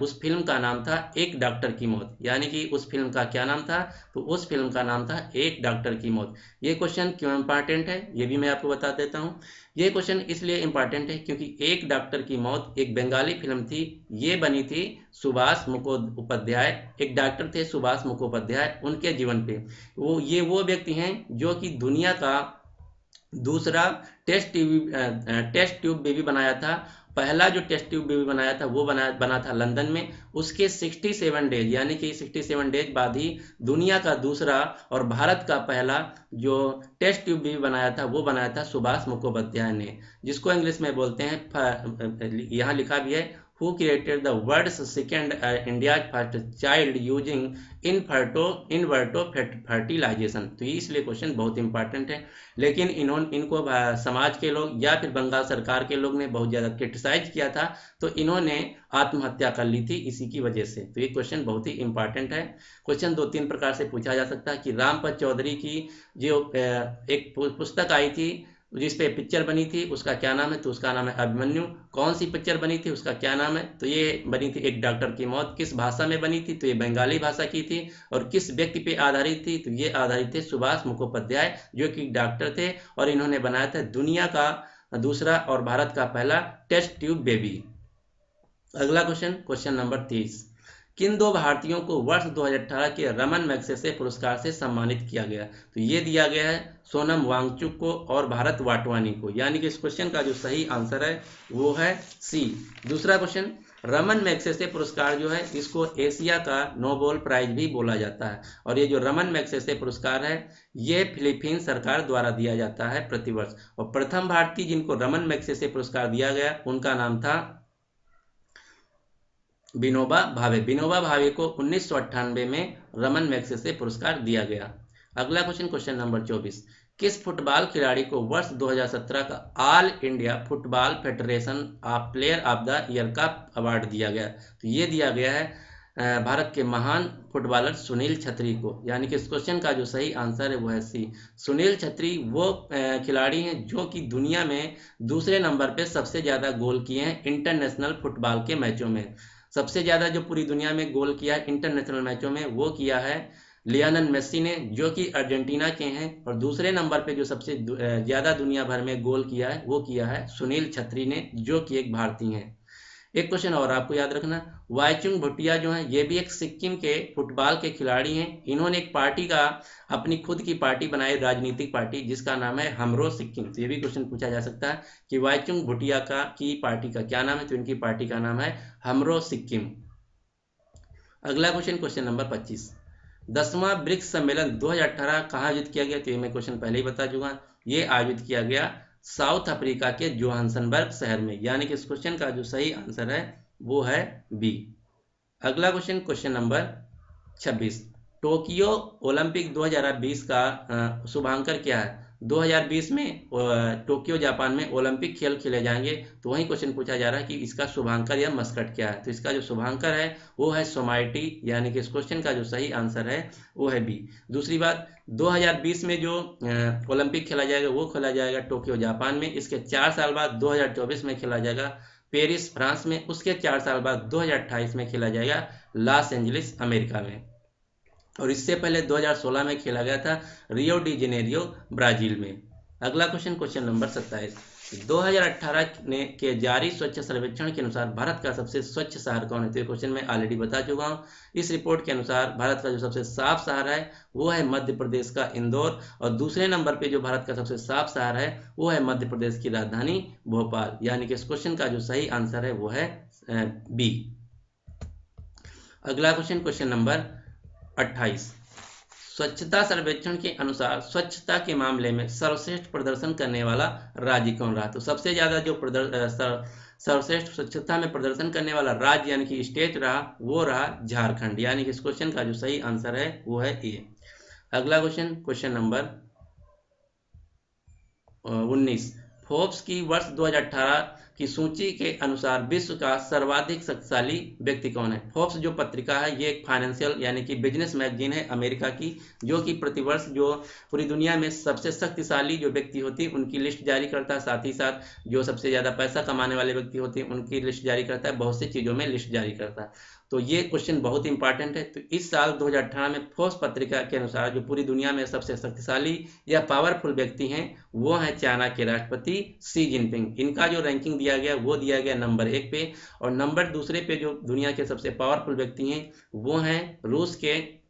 उस फिल्म का नाम था एक डॉक्टर की मौत। यानी कि उस फिल्म का क्या नाम था, तो उस फिल्म का नाम था एक डॉक्टर की मौत। ये क्वेश्चन क्यों इंपॉर्टेंट है ये भी मैं आपको बता देता हूँ। ये क्वेश्चन इसलिए इंपॉर्टेंट है क्योंकि एक डॉक्टर की मौत एक बंगाली फिल्म थी, ये बनी थी सुभाष मुखोपाध्याय, एक डॉक्टर थे सुभाष मुखोपाध्याय, उनके जीवन पे। वो व्यक्ति हैं जो कि दुनिया का दूसरा टेस्ट ट्यूब बेबी बनाया था। पहला जो टेस्ट ट्यूब बेबी बनाया था वो बना था लंदन में। उसके 67 डेज यानी कि 67 डेज बाद ही दुनिया का दूसरा और भारत का पहला जो टेस्ट ट्यूब बेबी बनाया था वो बनाया था सुभाष मुखोपाध्याय ने, जिसको इंग्लिश में बोलते हैं, यहाँ लिखा भी है, who created the world's second India's first child using in vitro fertilization। तो ये इसलिए क्वेश्चन बहुत इंपॉर्टेंट है। लेकिन इनको समाज के लोग या फिर बंगाल सरकार के लोग ने बहुत ज़्यादा क्रिटिसाइज किया था, तो इन्होंने आत्महत्या कर ली थी इसी की वजह से। तो ये क्वेश्चन बहुत ही इंपॉर्टेंट है। क्वेश्चन 2-3 प्रकार से पूछा जा सकता है कि रामपद चौधरी की जो एक पुस्तक आई थी जिस पे पिक्चर बनी थी उसका क्या नाम है, तो उसका नाम है अभिमन्यु। कौन सी पिक्चर बनी थी उसका क्या नाम है, तो ये बनी थी एक डॉक्टर की मौत। किस भाषा में बनी थी, तो ये बंगाली भाषा की थी। और किस व्यक्ति पे आधारित थी, तो ये आधारित थे सुभाष मुखोपाध्याय, जो कि डॉक्टर थे और इन्होंने बनाया था दुनिया का दूसरा और भारत का पहला टेस्ट ट्यूब बेबी। अगला क्वेश्चन, क्वेश्चन नंबर 30, किन 2 भारतीयों को वर्ष 2018 के रमन मैग्सेसे पुरस्कार से सम्मानित किया गया। तो ये दिया गया है सोनम वांगचुक को और भारत वाटवानी को। यानी कि इस क्वेश्चन का जो सही आंसर है वो है सी। दूसरा क्वेश्चन, रमन मैग्सेसे पुरस्कार जो है इसको एशिया का नोबेल प्राइज भी बोला जाता है। और ये जो रमन मैग्सेसे पुरस्कार है ये फिलीपीन सरकार द्वारा दिया जाता है प्रतिवर्ष। और प्रथम भारतीय जिनको रमन मैग्सेसे पुरस्कार दिया गया उनका नाम था विनोबा भावे। विनोबा भावे को 1998 में रमन मैग्सेसे पुरस्कार दिया गया। अगला क्वेश्चन, क्वेश्चन नंबर 24, किस फुटबॉल खिलाड़ी को वर्ष 2017 का all India football federation of player of the year का अवार्ड दिया गया। तो ये दिया गया है भारत के महान फुटबॉलर सुनील छेत्री को। यानी कि इस क्वेश्चन का जो सही आंसर है वो है सी। सुनील छेत्री वो खिलाड़ी हैं जो कि दुनिया में दूसरे नंबर पे सबसे ज़्यादा गोल किए हैं इंटरनेशनल फुटबॉल के मैचों में। सबसे ज़्यादा जो पूरी दुनिया में गोल किया है इंटरनेशनल मैचों में वो किया है लियोनेल मेसी ने, जो कि अर्जेंटीना के हैं। और दूसरे नंबर पे जो सबसे ज़्यादा दुनिया भर में गोल किया है वो किया है सुनील छेत्री ने, जो कि एक भारतीय हैं। एक क्वेश्चन और आपको याद रखना, वाईचुंग भूटिया जो है ये भी एक सिक्किम के फुटबॉल के खिलाड़ी हैं। इन्होंने एक पार्टी का अपनी खुद की पार्टी बनाई, राजनीतिक पार्टी, जिसका नाम है हमरो सिक्किम। तो ये भी क्वेश्चन पूछा जा सकता है कि वाईचुंग भूटिया की पार्टी का क्या नाम है, तो इनकी पार्टी का नाम है हमरो सिक्किम। अगला क्वेश्चन, क्वेश्चन नंबर 25, 10वां ब्रिक्स सम्मेलन 2018 कहाँ आयोजित किया गया। तो ये मैं क्वेश्चन पहले ही बता चुका, ये आयोजित किया गया साउथ अफ्रीका के जोहान्सबर्ग शहर में। यानी कि इस क्वेश्चन का जो सही आंसर है वो है बी। अगला question, question number 26, Tokyo Olympic 2020 का शुभांकर क्या है। 2020 में टोक्यो जापान में ओलंपिक खेल खेले जाएंगे, तो वही क्वेश्चन पूछा जा रहा है कि इसका शुभांकर या मस्कट क्या है। तो इसका जो शुभांकर है वो है सोमाइटी, यानी कि इस क्वेश्चन का जो सही आंसर है वो है बी। दूसरी बात, 2020 में जो ओलंपिक खेला जाएगा वो खेला जाएगा टोक्यो जापान में। इसके 4 साल बाद 2024 में खेला जाएगा पेरिस फ्रांस में। उसके 4 साल बाद 2028 में खेला जाएगा लॉस एंजलिस अमेरिका में। और इससे पहले 2016 में खेला गया था रियो डी जेनेरियो ब्राजील में। अगला क्वेश्चन, क्वेश्चन नंबर 27, 2018 के जारी स्वच्छ सर्वेक्षण के अनुसार भारत का सबसे स्वच्छ शहर कौन है। तो ये क्वेश्चन मैं ऑलरेडी बता चुका हूँ। इस रिपोर्ट के अनुसार भारत का जो सबसे साफ शहर है वो है मध्य प्रदेश का इंदौर, और दूसरे नंबर पे जो भारत का सबसे साफ शहर है वो है मध्य प्रदेश की राजधानी भोपाल, यानी कि इस क्वेश्चन का जो सही आंसर है वो है बी। अगला क्वेश्चन, क्वेश्चन नंबर 28, स्वच्छता सर्वेक्षण के अनुसार स्वच्छता के मामले में सर्वश्रेष्ठ प्रदर्शन करने वाला राज्य कौन रहा। तो सबसे ज्यादा जो सर्वश्रेष्ठ स्वच्छता में प्रदर्शन करने वाला राज्य यानी कि स्टेट रहा वो रहा झारखंड, यानी कि इस क्वेश्चन का जो सही आंसर है वो है ए। अगला क्वेश्चन, क्वेश्चन नंबर 19, फोर्ब्स की वर्ष 2018 की सूची के अनुसार विश्व का सर्वाधिक शक्तिशाली व्यक्ति कौन है। फोर्ब्स जो पत्रिका है ये एक फाइनेंशियल यानी कि बिजनेस मैगजीन है अमेरिका की, जो कि प्रतिवर्ष जो पूरी दुनिया में सबसे शक्तिशाली जो व्यक्ति होती है उनकी लिस्ट जारी करता है, साथ ही साथ जो सबसे ज़्यादा पैसा कमाने वाले व्यक्ति होते हैं उनकी लिस्ट जारी करता है, बहुत सी चीज़ों में लिस्ट जारी करता है। तो ये क्वेश्चन बहुत इंपॉर्टेंट है। तो इस साल 2018 में फोर्ब्स पत्रिका के अनुसार जो पूरी दुनिया में सबसे शक्तिशाली या पावरफुल व्यक्ति हैं वो हैं चाइना के राष्ट्रपति शी जिनपिंग। इनका जो रैंकिंग दिया गया वो दिया गया नंबर 1 पे, और नंबर दूसरे पे जो दुनिया के सबसे पावरफुल व्यक्ति हैं वो हैं रूस के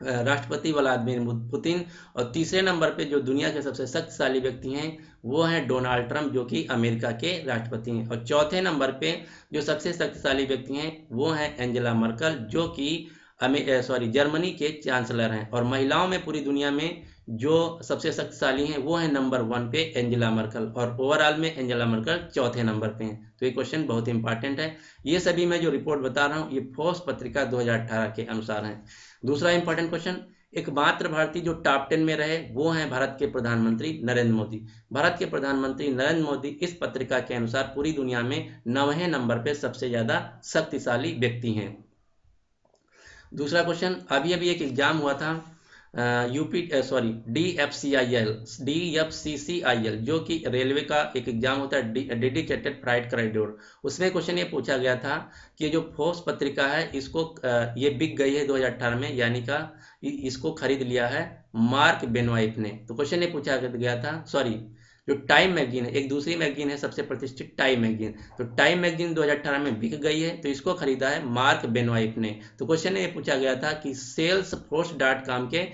राष्ट्रपति व्लादिमीर पुतिन, और तीसरे नंबर पे जो दुनिया के सबसे शक्तिशाली व्यक्ति हैं वो हैं डोनाल्ड ट्रंप जो कि अमेरिका के राष्ट्रपति हैं, और चौथे नंबर पे जो सबसे शक्तिशाली व्यक्ति हैं वो हैं एंजेला मर्कल जो कि जर्मनी के चांसलर हैं। और महिलाओं में पूरी दुनिया में जो सबसे शक्तिशाली हैं वो है नंबर 1 पे एंजेला मर्कल, और ओवरऑल में एंजेला मर्कल चौथे नंबर पे हैं। तो ये क्वेश्चन बहुत इंपॉर्टेंट है। ये सभी मैं जो रिपोर्ट बता रहा हूँ ये फोर्ब्स पत्रिका 2018 के अनुसार है। दूसरा इंपॉर्टेंट क्वेश्चन, एकमात्र भारतीय जो टॉप 10 में रहे वो हैं भारत के प्रधानमंत्री नरेंद्र मोदी। भारत के प्रधानमंत्री नरेंद्र मोदी इस पत्रिका के अनुसार पूरी दुनिया में 9वें नंबर पे सबसे ज्यादा शक्तिशाली व्यक्ति हैं। दूसरा क्वेश्चन, अभी अभी एक एग्जाम हुआ था DFCCIL जो कि रेलवे का एक एग्जाम होता है डेडिकेटेड फ्राइट कॉरिडोर। उसमें क्वेश्चन ये पूछा गया था कि जो फोर्ब्स पत्रिका है इसको ये बिक गई है 2018 में, यानी का इसको खरीद लिया है मार्क बेनवाइट ने। तो क्वेश्चन ये पूछा गया था, जो टाइम मैगजीन है, एक दूसरी मैगजीन है सबसे प्रतिष्ठित टाइम मैगजीन, तो टाइम मैगजीन 2018 में बिक गई है तो इसको खरीदा है मार्क बेनवाइट ने। तो क्वेश्चन ये पूछा गया था कि salesforce.com के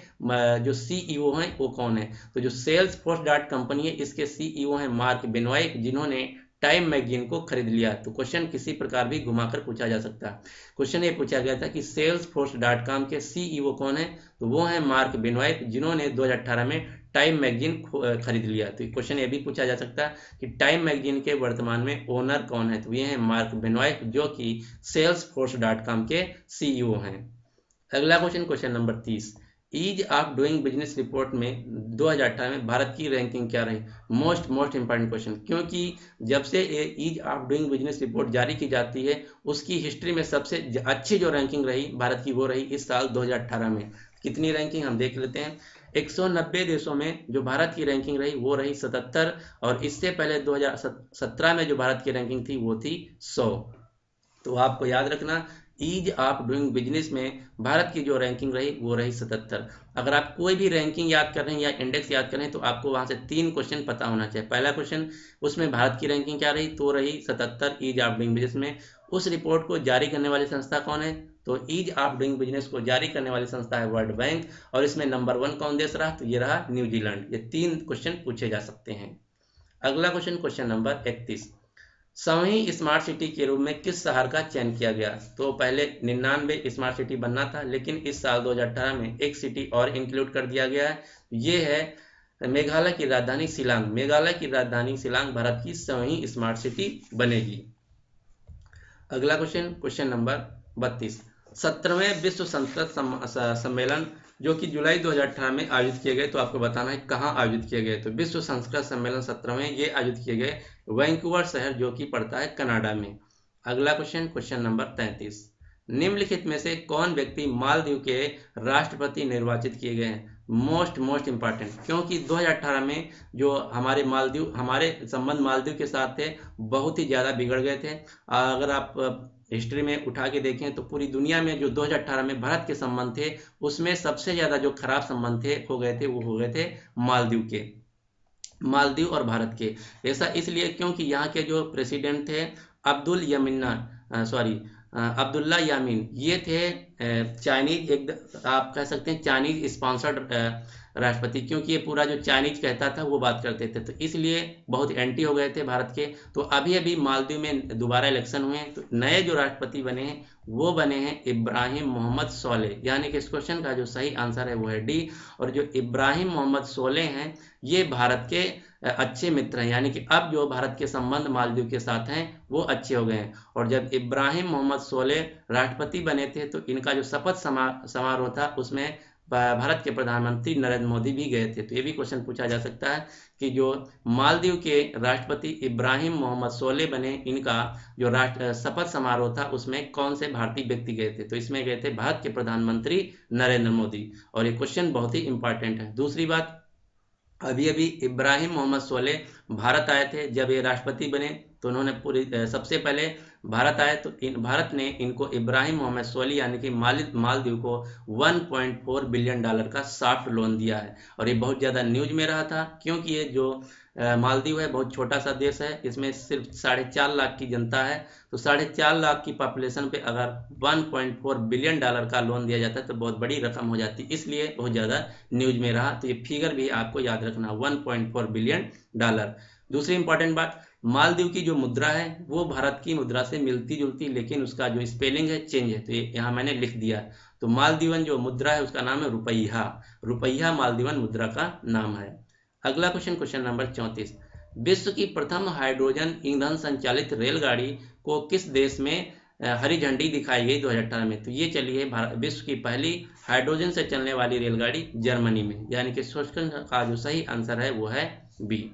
जो सीईओ हैं वो कौन है। तो जो salesforce कंपनी है इसके सीईओ हैं मार्क बेनवाइट जिन्होंने टाइम मैगजीन को खरीद लिया। तो क्वेश्चन किसी प्रकार भी घुमाकर पूछा जा सकता है। क्वेश्चन ये पूछा गया था कि salesforce.com के सीईओ कौन है, तो वो है मार्क बेनवाइट जिन्होंने 2018 में टाइम मैगजीन खरीद लिया। तो क्वेश्चन ये भी पूछा जा सकता है कि टाइम मैगजीन के वर्तमान में ओनर कौन है, तो ये हैं मार्क बेनवाइट जो कि salesforce.com के सीईओ हैं। अगला question, question number 30, ease of doing business report में 2018 में भारत की रैंकिंग क्या रही। मोस्ट इंपॉर्टेंट क्वेश्चन, क्योंकि जब से ये ease of doing business report जारी की जाती है उसकी हिस्ट्री में सबसे अच्छी जो रैंकिंग रही भारत की वो रही इस साल 2018 में। कितनी रैंकिंग हम देख लेते हैं। 190 देशों में जो भारत की रैंकिंग रही वो रही 77, और इससे पहले 2017 में जो भारत की रैंकिंग थी वो थी 100। तो आपको याद रखना ईज ऑफ डूइंग बिजनेस में भारत की जो रैंकिंग रही वो रही 77। अगर आप कोई भी रैंकिंग याद कर रहे हैं या इंडेक्स याद कर रहे हैं तो आपको वहां से 3 क्वेश्चन पता होना चाहिए। पहला क्वेश्चन, उसमें भारत की रैंकिंग क्या रही, तो रही 77 ईज ऑफ डूइंग बिजनेस में। उस रिपोर्ट को जारी करने वाली संस्था कौन है, तो ईज ऑफ डूइंग बिजनेस को जारी करने वाली संस्था है वर्ल्ड बैंक, और इसमें नंबर 1 कौन देश रहा, तो ये रहा न्यूजीलैंड। ये 3 क्वेश्चन पूछे जा सकते हैं। अगला क्वेश्चन, क्वेश्चन नंबर 31, 100वीं स्मार्ट सिटी के रूप में किस शहर का चयन किया गया। तो पहले 99 स्मार्ट सिटी बनना था, लेकिन इस साल 2018 में एक सिटी और इंक्लूड कर दिया गया है, ये है मेघालय की राजधानी शिलांग। मेघालय की राजधानी शिलांग भारत की 100वीं स्मार्ट सिटी बनेगी। अगला क्वेश्चन, क्वेश्चन नंबर 32, 17वें विश्व संस्कृत सम्मेलन जो कि जुलाई 2018 में आयोजित किए गए, तो आपको बताना है कहाँ आयोजित किए गए। तो विश्व संस्कृत सम्मेलन 17वें ये आयोजित किए गए वैंकूवर शहर जो कि पड़ता है कनाडा में। अगला क्वेश्चन, क्वेश्चन नंबर 33, निम्नलिखित में से कौन व्यक्ति मालदीव के राष्ट्रपति निर्वाचित किए गए हैं? मोस्ट इंपॉर्टेंट, क्योंकि 2018 में जो हमारे संबंध मालदीव के साथ थे बहुत ही ज़्यादा बिगड़ गए थे। अगर आप हिस्ट्री में उठा के देखें तो पूरी दुनिया में जो 2018 में भारत के संबंध थे उसमें सबसे ज़्यादा जो खराब संबंध थे हो गए थे वो हो गए थे मालदीव और भारत के। ऐसा इसलिए क्योंकि यहाँ के जो प्रेसिडेंट थे अब्दुल्ला यामीन, ये थे चाइनीज, एक आप कह सकते हैं चाइनीज स्पॉन्सर्ड राष्ट्रपति, क्योंकि ये पूरा जो चाइनीज कहता था वो बात करते थे, तो इसलिए बहुत एंटी हो गए थे भारत के। तो अभी मालदीव में दोबारा इलेक्शन हुए हैं, तो नए जो राष्ट्रपति बने हैं वो बने हैं इब्राहिम मोहम्मद सोलेह, यानी कि इस क्वेश्चन का जो सही आंसर है वो है डी। और जो इब्राहिम मोहम्मद सोलेह हैं ये भारत के अच्छे मित्र हैं, यानी कि अब जो भारत के संबंध मालदीव के साथ हैं वो अच्छे हो गए हैं। और जब इब्राहिम मोहम्मद सोलेह राष्ट्रपति बने थे तो इनका जो शपथ समारोह था उसमें भारत के प्रधानमंत्री नरेंद्र मोदी भी गए थे। तो ये भी क्वेश्चन पूछा जा सकता है कि जो मालदीव के राष्ट्रपति इब्राहिम मोहम्मद सोलेह बने, इनका जो शपथ समारोह था उसमें कौन से भारतीय व्यक्ति गए थे? तो इसमें गए थे भारत के प्रधानमंत्री नरेंद्र मोदी। और ये क्वेश्चन बहुत ही इंपॉर्टेंट है। दूसरी बात, अभी इब्राहिम मोहम्मद सोलेह भारत आए थे, जब ये राष्ट्रपति बने तो उन्होंने सबसे पहले भारत आए तो भारत ने इनको इब्राहिम मोहम्मद सोलेह यानी कि मालदीव को 1.4 बिलियन डॉलर का सॉफ्ट लोन दिया है। और ये बहुत ज़्यादा न्यूज में रहा था, क्योंकि ये जो मालदीव है बहुत छोटा सा देश है, इसमें सिर्फ 4.5 लाख की जनता है। तो 4.5 लाख की पॉपुलेशन पे अगर 1.4 बिलियन डॉलर का लोन दिया जाता है तो बहुत बड़ी रकम हो जाती, इसलिए बहुत ज़्यादा न्यूज में रहा। तो ये फिगर भी आपको याद रखना, 1.4 बिलियन डॉलर। दूसरी इंपॉर्टेंट बात, मालदीव की जो मुद्रा है वो भारत की मुद्रा से मिलती जुलती, लेकिन उसका जो स्पेलिंग है चेंज है, तो ये यहाँ मैंने लिख दिया। तो मालदीवन जो मुद्रा है उसका नाम है रुपैया मालदीवन मुद्रा का नाम है। अगला क्वेश्चन, क्वेश्चन नंबर 34, विश्व की प्रथम हाइड्रोजन ईंधन संचालित रेलगाड़ी को किस देश में हरी झंडी दिखाई गई 2018 में? तो ये चली है विश्व की पहली हाइड्रोजन से चलने वाली रेलगाड़ी जर्मनी में, यानी कि क्वेश्चन का जो सही आंसर है वो है बी।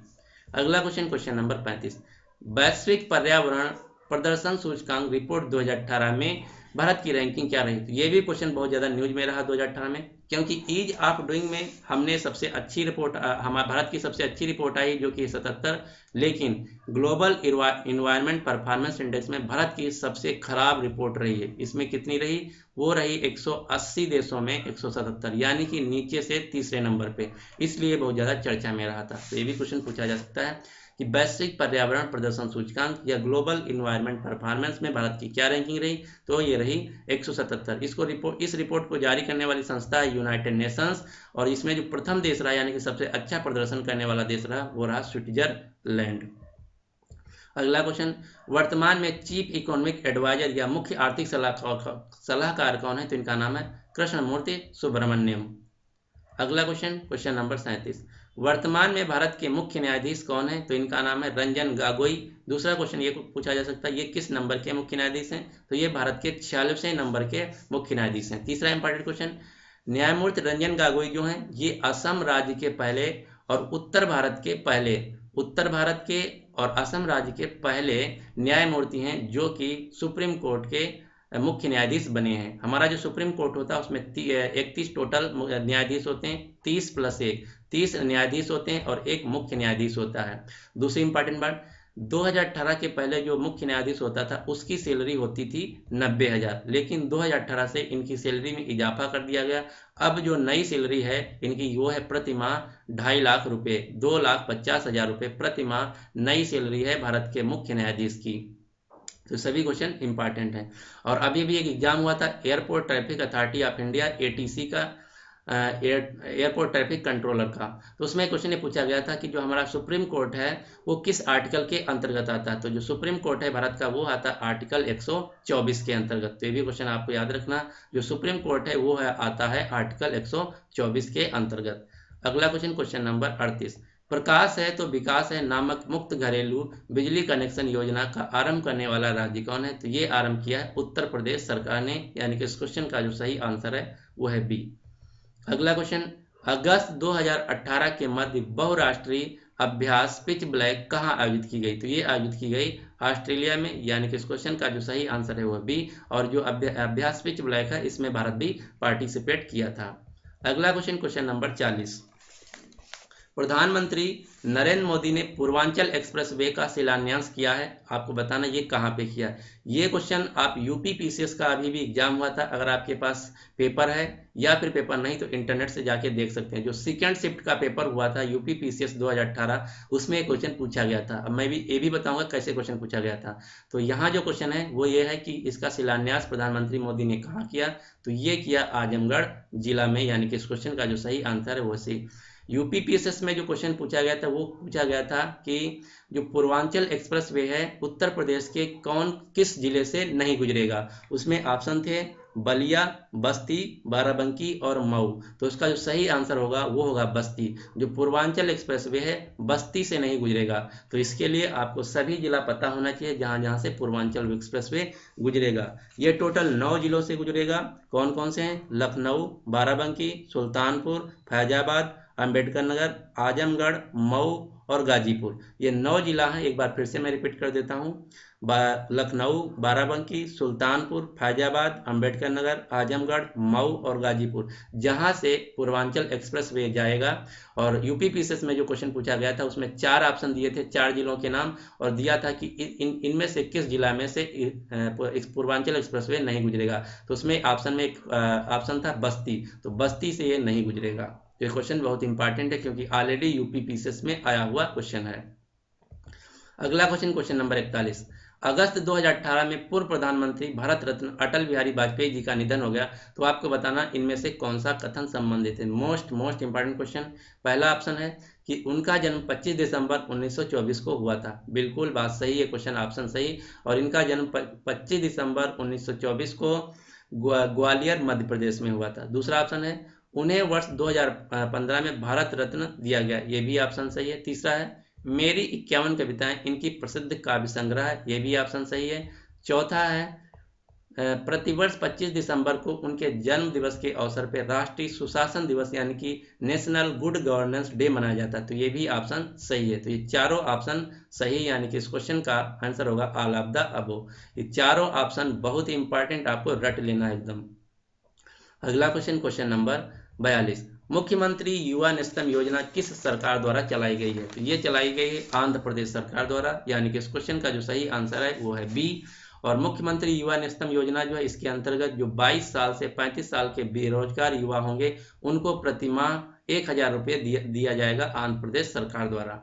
अगला क्वेश्चन, क्वेश्चन नंबर 35, वैश्विक पर्यावरण प्रदर्शन सूचकांक रिपोर्ट 2018 में भारत की रैंकिंग क्या रही? तो ये भी क्वेश्चन बहुत ज़्यादा न्यूज में रहा 2018 में, क्योंकि ईज ऑफ डूइंग में हमने सबसे अच्छी रिपोर्ट, हमारे भारत की सबसे अच्छी रिपोर्ट आई जो कि 77, लेकिन ग्लोबल इन्वायरमेंट परफॉर्मेंस इंडेक्स में भारत की सबसे खराब रिपोर्ट रही है। इसमें कितनी रही? वो रही 180 देशों में 177, यानी कि नीचे से तीसरे नंबर पे, इसलिए बहुत ज़्यादा चर्चा में रहा था। तो ये भी क्वेश्चन पूछा जा सकता है कि वैश्विक पर्यावरण प्रदर्शन सूचकांक या ग्लोबल इन्वायरमेंट परफॉर्मेंस में भारत की क्या रैंकिंग रही? तो ये रही 177। इस रिपोर्ट को जारी करने वाली संस्था है यूनाइटेड नेशंस, और इसमें जो प्रथम देश रहा यानी कि सबसे अच्छा प्रदर्शन करने वाला देश रहा वो रहा स्विट्जरलैंड। अगला क्वेश्चन, वर्तमान में चीफ इकोनॉमिक एडवाइजर या मुख्य आर्थिक सलाहकार कौन है? तो इनका नाम है कृष्णमूर्ति सुब्रमण्यम। अगला क्वेश्चन, क्वेश्चन नंबर 37, वर्तमान में भारत के मुख्य न्यायाधीश कौन है? तो इनका नाम है रंजन गोगोई। दूसरा क्वेश्चन ये पूछा जा सकता है ये किस नंबर के मुख्य न्यायाधीश हैं? तो ये भारत के 46वें नंबर के मुख्य न्यायाधीश हैं। तीसरा इंपॉर्टेंट क्वेश्चन, न्यायमूर्ति रंजन गोगोई जो हैं ये असम राज्य के पहले और उत्तर भारत के और असम राज्य के पहले न्यायमूर्ति हैं जो कि सुप्रीम कोर्ट के मुख्य न्यायाधीश बने हैं। हमारा जो सुप्रीम कोर्ट होता है उसमें 31 टोटल न्यायाधीश होते हैं, 30 + 1 30 न्यायाधीश होते हैं और एक मुख्य न्यायाधीश होता है। दूसरी इंपॉर्टेंट बात, 2018 के पहले जो मुख्य न्यायाधीश होता था उसकी सैलरी होती थी 90,000, लेकिन 2018 से इनकी सैलरी में इजाफा कर दिया गया। अब जो नई सैलरी है इनकी वो है प्रति माह 2.5 लाख रुपये, 2,50,000 रुपये प्रति माह नई सैलरी है भारत के मुख्य न्यायाधीश की। तो सभी क्वेश्चन इंपॉर्टेंट हैं। और अभी भी एक एग्जाम हुआ था airport traffic authority of India ATC का, एयरपोर्ट ट्रैफिक कंट्रोलर का। तो उसमें क्वेश्चन ये पूछा गया था कि जो हमारा सुप्रीम कोर्ट है वो किस आर्टिकल के अंतर्गत आता है? तो जो सुप्रीम कोर्ट है भारत का वो आता है आर्टिकल 124 के अंतर्गत। तो ये भी क्वेश्चन आपको याद रखना, जो सुप्रीम कोर्ट है वो आता है आर्टिकल 124 के अंतर्गत। अगला क्वेश्चन, क्वेश्चन नंबर 38, प्रकाश है तो विकास है नामक मुफ्त घरेलू बिजली कनेक्शन योजना का आरंभ करने वाला राज्य कौन है? तो ये आरंभ किया है उत्तर प्रदेश सरकार ने, यानी कि इस क्वेश्चन का जो सही आंसर है वो है बी। अगला क्वेश्चन, अगस्त 2018 के मध्य बहुराष्ट्रीय अभ्यास पिच ब्लैक कहाँ आयोजित की गई? तो ये आयोजित की गई ऑस्ट्रेलिया में, यानी कि इस क्वेश्चन का जो सही आंसर है वो बी। और जो अभ्यास पिच ब्लैक है इसमें भारत भी पार्टिसिपेट किया था। अगला क्वेश्चन, क्वेश्चन नंबर 40, प्रधानमंत्री नरेंद्र मोदी ने पूर्वांचल एक्सप्रेस वे का शिलान्यास किया है, आपको बताना ये कहाँ पे किया है। ये क्वेश्चन आप यूपी पीसीएस का अभी भी एग्जाम हुआ था, अगर आपके पास पेपर है या फिर पेपर नहीं तो इंटरनेट से जाके देख सकते हैं। जो सेकंड शिफ्ट का पेपर हुआ था यूपी पीसीएस 2018, उसमें एक क्वेश्चन पूछा गया था। अब मैं भी ये भी बताऊंगा कैसे क्वेश्चन पूछा गया था। तो यहाँ जो क्वेश्चन है वो ये है कि इसका शिलान्यास प्रधानमंत्री मोदी ने कहाँ किया? तो ये किया आजमगढ़ जिला में, यानी कि इस क्वेश्चन का जो सही आंसर है वो सी। यूपी पीएसएस में जो क्वेश्चन पूछा गया था वो पूछा गया था कि जो पूर्वांचल एक्सप्रेस वे है उत्तर प्रदेश के किस जिले से नहीं गुजरेगा। उसमें ऑप्शन थे बलिया, बस्ती, बाराबंकी और मऊ। तो इसका जो सही आंसर होगा वो होगा बस्ती। जो पूर्वांचल एक्सप्रेस वे है बस्ती से नहीं गुजरेगा। तो इसके लिए आपको सभी जिला पता होना चाहिए जहां जहां से पूर्वांचल एक्सप्रेस वे गुजरेगा। ये टोटल 9 जिलों से गुजरेगा। कौन कौन से हैं? लखनऊ, बाराबंकी, सुल्तानपुर, फैजाबाद, अंबेडकर नगर, आजमगढ़, मऊ और गाजीपुर। ये 9 जिला हैं। एक बार फिर से मैं रिपीट कर देता हूँ, लखनऊ, बाराबंकी, सुल्तानपुर, फैजाबाद, अंबेडकर नगर, आजमगढ़, मऊ और गाजीपुर, जहां से पूर्वांचल एक्सप्रेस वे जाएगा। और यूपी पीसीएस में जो क्वेश्चन पूछा गया था उसमें 4 ऑप्शन दिए थे, 4 जिलों के नाम, और दिया था कि इनमें से किस जिला में से पूर्वांचल एक्सप्रेस वे नहीं गुजरेगा। तो उसमें ऑप्शन में एक ऑप्शन था बस्ती, तो बस्ती से ये नहीं गुजरेगा। ये क्वेश्चन बहुत इंपॉर्टेंट है क्योंकि ऑलरेडी यूपी पीसीएस में आया हुआ क्वेश्चन है। अगला क्वेश्चन, क्वेश्चन नंबर 41, अगस्त 2018 में पूर्व प्रधानमंत्री भारत रत्न अटल बिहारी वाजपेयी जी का निधन हो गया। तो आपको बताना इनमें से कौन सा कथन संबंधित है। Most important question. पहला ऑप्शन है कि उनका जन्म 25 दिसंबर 1924 को हुआ था। बिल्कुल बात सही है, क्वेश्चन ऑप्शन सही। और इनका जन्म 25 दिसंबर 1924 को ग्वालियर मध्य प्रदेश में हुआ था। दूसरा ऑप्शन है उन्हें वर्ष 2015 में भारत रत्न दिया गया, ये भी ऑप्शन सही है। तीसरा है मेरी 51 कविताएं इनकी प्रसिद्ध काव्य संग्रह है, ये भी ऑप्शन सही है। चौथा है प्रतिवर्ष 25 दिसंबर को उनके जन्म दिवस के अवसर पर राष्ट्रीय सुशासन दिवस यानी कि नेशनल गुड गवर्नेंस डे मनाया जाता है, तो ये भी ऑप्शन सही है। तो ये चारों ऑप्शन सही, यानी कि इस क्वेश्चन का आंसर होगा ऑल ऑफ द अबव। ये चारों ऑप्शन बहुत ही इंपॉर्टेंट, आपको रट लेना है एकदम। अगला क्वेश्चन, क्वेश्चन नंबर 42, मुख्यमंत्री युवा नेस्तम योजना किस सरकार द्वारा चलाई गई है? तो ये चलाई गई है आंध्र प्रदेश सरकार द्वारा, यानी कि इस क्वेश्चन का जो सही आंसर है वो है बी। और मुख्यमंत्री युवा नेस्तम योजना जो है इसके अंतर्गत जो 22 साल से 35 साल के बेरोजगार युवा होंगे उनको प्रतिमाह 1000 रुपये दिया जाएगा आंध्र प्रदेश सरकार द्वारा।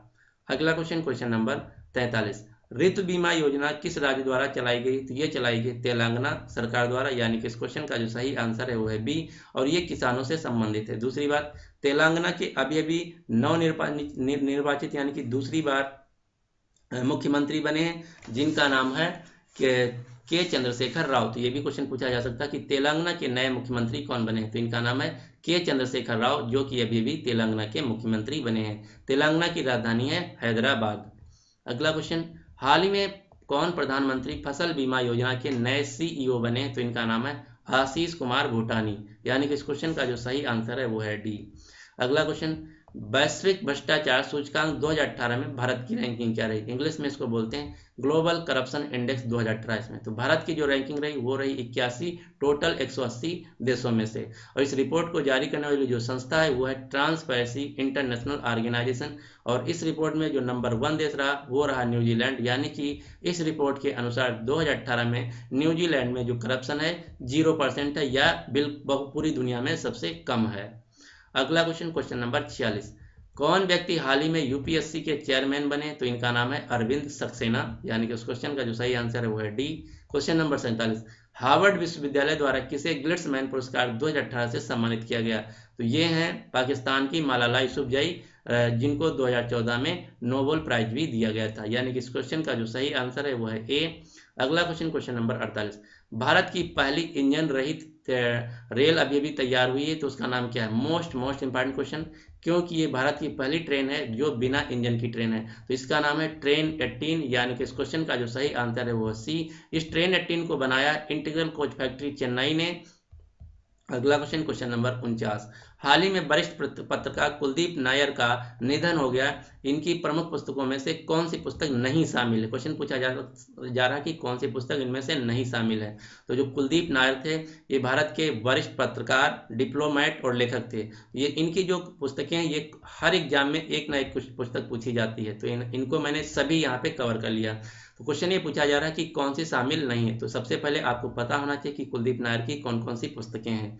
अगला क्वेश्चन, क्वेश्चन नंबर 43, ऋतु बीमा योजना किस राज्य द्वारा चलाई गई? तो ये चलाई गई तेलंगाना सरकार द्वारा, यानी कि इस क्वेश्चन का जो सही आंसर है वो है बी। और ये किसानों से संबंधित है। दूसरी बात, तेलंगाना के अभी नवनिर्वाचित यानी कि दूसरी बार मुख्यमंत्री बने हैं जिनका नाम है के चंद्रशेखर राव। तो ये भी क्वेश्चन पूछा जा सकता है कि तेलंगाना के नए मुख्यमंत्री कौन बने हैं? तो इनका नाम है के चंद्रशेखर राव, जो कि अभी भी तेलंगाना के मुख्यमंत्री बने हैं। तेलंगाना की राजधानी है हैदराबाद। अगला क्वेश्चन, हाल ही में कौन प्रधानमंत्री फसल बीमा योजना के नए सीईओ बने? तो इनका नाम है आशीष कुमार भूटानी, यानी कि इस क्वेश्चन का जो सही आंसर है वो है डी। अगला क्वेश्चन, वैश्विक भ्रष्टाचार सूचकांक 2018 में भारत की रैंकिंग क्या रही? इंग्लिश में इसको बोलते हैं ग्लोबल करप्शन इंडेक्स 2018 में। तो भारत की जो रैंकिंग रही वो रही 81 टोटल 180 देशों में से। और इस रिपोर्ट को जारी करने वाली जो संस्था है वो है ट्रांसपेरेंसी इंटरनेशनल ऑर्गेनाइजेशन। और इस रिपोर्ट में जो नंबर 1 देश रहा वो रहा न्यूजीलैंड, यानी कि इस रिपोर्ट के अनुसार 2018 में न्यूजीलैंड में जो करप्शन है 0% है, या पूरी दुनिया में सबसे कम है। अगला क्वेश्चन, क्वेश्चन नंबर 46, कौन व्यक्ति हाल ही में यूपीएससी के चेयरमैन बने? तो इनका नाम है अरविंद सक्सेना, यानी कि उस क्वेश्चन का जो सही आंसर है वो है डी। क्वेश्चन नंबर 47, हार्वर्ड विश्वविद्यालय द्वारा किसे गिल्ट्समैन पुरस्कार 2018 से सम्मानित किया गया? तो ये हैं पाकिस्तान की मलाला यूसुफजई, जिनको 2014 में नोबेल प्राइज भी दिया गया था, यानी कि इस क्वेश्चन का जो सही आंसर है वो है ए। अगला क्वेश्चन, क्वेश्चन नंबर 48, भारत की पहली इंजन रहित रेल अभी भी तैयार हुई है, तो उसका नाम क्या है? मोस्ट इंपॉर्टेंट क्वेश्चन, क्योंकि ये भारत की पहली ट्रेन है जो बिना इंजन की ट्रेन है, तो इसका नाम है ट्रेन 18, यानी कि इस क्वेश्चन का जो सही आंसर है वो है सी। इस ट्रेन 18 को बनाया इंटीग्रल कोच फैक्ट्री चेन्नई ने। अगला क्वेश्चन, क्वेश्चन नंबर 49। हाल ही में वरिष्ठ पत्रकार कुलदीप नायर का निधन हो गया, इनकी प्रमुख पुस्तकों में से कौन सी पुस्तक नहीं शामिल है? क्वेश्चन पूछा जा रहा कि कौन सी पुस्तक इनमें से नहीं शामिल है। तो जो कुलदीप नायर थे, ये भारत के वरिष्ठ पत्रकार, डिप्लोमेट और लेखक थे। ये इनकी जो पुस्तकें हैं, ये हर एग्जाम में एक ना एक कुछ पुस्तक पूछी जाती है, तो इनको मैंने सभी यहाँ पे कवर कर लिया। तो क्वेश्चन ये पूछा जा रहा है कि कौन सी शामिल नहीं है। तो सबसे पहले आपको पता होना चाहिए कि कुलदीप नायर की कौन कौन सी पुस्तकें हैं।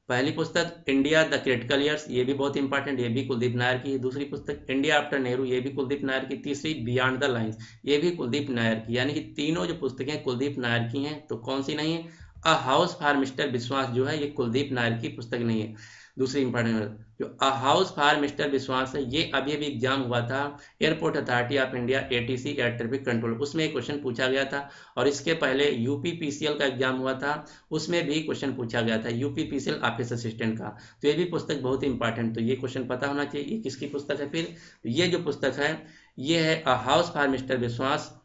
पहली पुस्तक इंडिया द क्रिटिकल ईयर्स, ये भी बहुत इंपॉर्टेंट, ये भी कुलदीप नायर की है। दूसरी पुस्तक इंडिया आफ्टर नेहरू, ये भी कुलदीप नायर की। तीसरी बियॉन्ड द लाइंस, ये भी कुलदीप नायर की। यानी कि तीनों जो पुस्तकें कुलदीप नायर की हैं, तो कौन सी नहीं है? अ हाउस फॉर मिस्टर विश्वास जो है, ये कुलदीप नायर की पुस्तक नहीं है। दूसरी इंपॉर्टेंट जो अ हाउस फॉर मिस्टर विश्वास है, ये अभी एग्जाम हुआ था airport authority of India ATC, air traffic control, उसमें एक क्वेश्चन पूछा गया था। और इसके पहले यूपीपीसीएल का एग्जाम हुआ था, उसमें भी क्वेश्चन पूछा गया था, यूपीपीसीएल ऑफिस असिस्टेंट का। तो ये भी पुस्तक बहुत इंपॉर्टेंट, तो ये क्वेश्चन पता होना चाहिए ये किसकी पुस्तक है। फिर ये जो पुस्तक है, ये है अ हाउस फॉर मिस्टर विश्वास,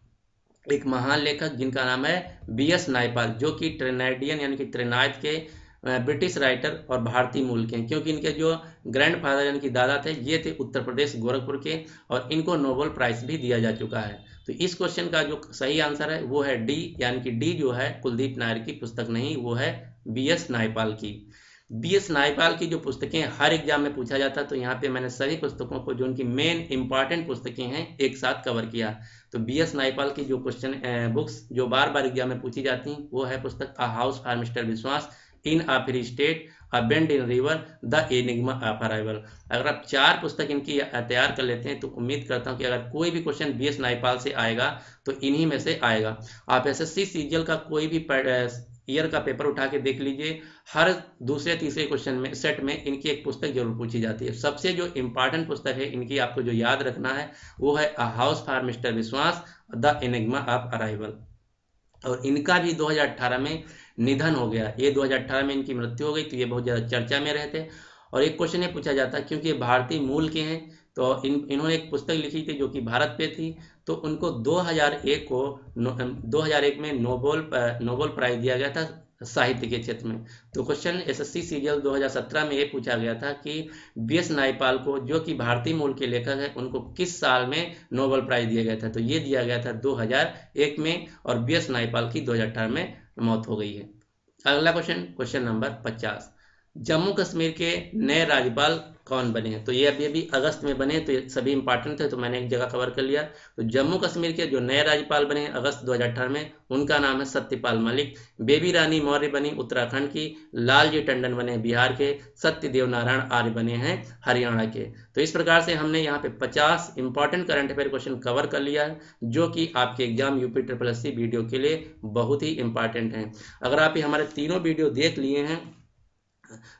एक महान लेखक जिनका नाम है बीएस नायपाल, जो कि ट्रिनिडियन यानी कि त्रिनाद के ब्रिटिश राइटर और भारतीय मूल के हैं, क्योंकि इनके जो ग्रैंडफादर यानी कि दादा थे, ये थे उत्तर प्रदेश गोरखपुर के, और इनको नोबेल प्राइज भी दिया जा चुका है। तो इस क्वेश्चन का जो सही आंसर है वो है डी, यानी कि डी जो है कुलदीप नायर की पुस्तक नहीं, वो है बीएस नायपाल की। बीएस नायपाल की जो पुस्तकें हर एग्जाम में पूछा जाता है, तो यहाँ पे मैंने सभी पुस्तकों को जो उनकी मेन इंपॉर्टेंट पुस्तकें हैं एक साथ कवर किया। तो बीएस नायपाल की जो क्वेश्चन बुक्स जो बार बार एग्जाम में पूछी जाती हैं, वो है पुस्तक a house for mister Biswas, in a free state, a bend in river, the enigma of arrival. अगर आप चार पुस्तक इनकी तैयार कर लेते हैं, तो उम्मीद करता हूँ कि अगर कोई भी क्वेश्चन बीएस नायपाल से आएगा तो इन्हीं में से आएगा। आप एसएससी सीजीएल का कोई भी ईयर का पेपर उठा के देख लीजिए, हर दूसरे तीसरे क्वेश्चन में सेट में इनकी एक पुस्तक जरूर पूछी जाती है। सबसे जो इंपॉर्टेंट पुस्तक है इनकी, आपको जो याद रखना है, वो है अ हाउस फॉर मिस्टर विश्वास, द एनिग्मा ऑफ अराइवल। और इनका भी 2018 में निधन हो गया, ये 2018 में इनकी मृत्यु हो गई, तो ये बहुत ज़्यादा चर्चा में रहते। और एक क्वेश्चन ये पूछा जाता है, क्योंकि ये भारतीय मूल के हैं, तो इन्होंने एक पुस्तक लिखी थी जो कि भारत पे थी, तो उनको 2001 में नोबेल प्राइज दिया गया था साहित्य के क्षेत्र में। तो क्वेश्चन एसएससी सीजीएल 2017 में ये पूछा गया था कि बीएस नायपाल को, जो कि भारतीय मूल के लेखक है, उनको किस साल में नोबेल प्राइज दिया गया था? तो ये दिया गया था 2001 में, और बीएस नायपाल की 2018 में मौत हो गई है। अगला question, question number 50। Jammu Kashmir के नए राज्यपाल कौन बने हैं? तो ये अभी अगस्त में बने, तो ये सभी इंपॉर्टेंट थे, तो मैंने एक जगह कवर कर लिया। तो जम्मू कश्मीर के जो नए राज्यपाल बने हैं अगस्त 2018 में, उनका नाम है सत्यपाल मलिक। बेबी रानी मौर्य बनी उत्तराखंड की, लालजी टंडन बने बिहार के, सत्यदेव नारायण आर्य बने हैं हरियाणा के। तो इस प्रकार से हमने यहाँ पे 50 important current affair question cover कर लिया है, जो कि आपके एग्जाम यूपी SSC वीडियो के लिए बहुत ही इंपॉर्टेंट हैं। अगर आप ये हमारे तीनों वीडियो देख लिए हैं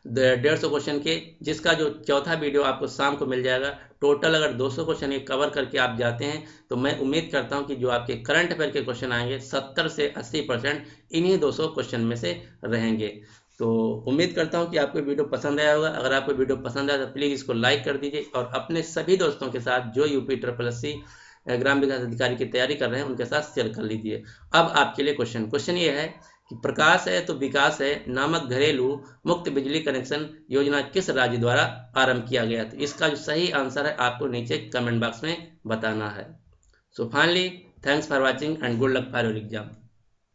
150 क्वेश्चन के, जिसका जो चौथा वीडियो आपको शाम को मिल जाएगा, टोटल अगर 200 क्वेश्चन ये कवर करके आप जाते हैं, तो मैं उम्मीद करता हूं कि जो आपके करंट अफेयर के क्वेश्चन आएंगे 70 से 80% इन्हीं 200 क्वेश्चन में से रहेंगे। तो उम्मीद करता हूं कि आपको वीडियो पसंद आया होगा। अगर आपको वीडियो पसंद आया तो प्लीज़ इसको लाइक कर दीजिए, और अपने सभी दोस्तों के साथ जो यूपी SSC ग्राम विकास अधिकारी की तैयारी कर रहे हैं उनके साथ शेयर कर लीजिए। अब आपके लिए क्वेश्चन ये है कि प्रकाश है तो विकास है नामक घरेलू मुक्त बिजली कनेक्शन योजना किस राज्य द्वारा आरंभ किया गया? तो इसका जो सही आंसर है आपको नीचे कमेंट बॉक्स में बताना है। So finally, thanks for watching and good luck for your exam.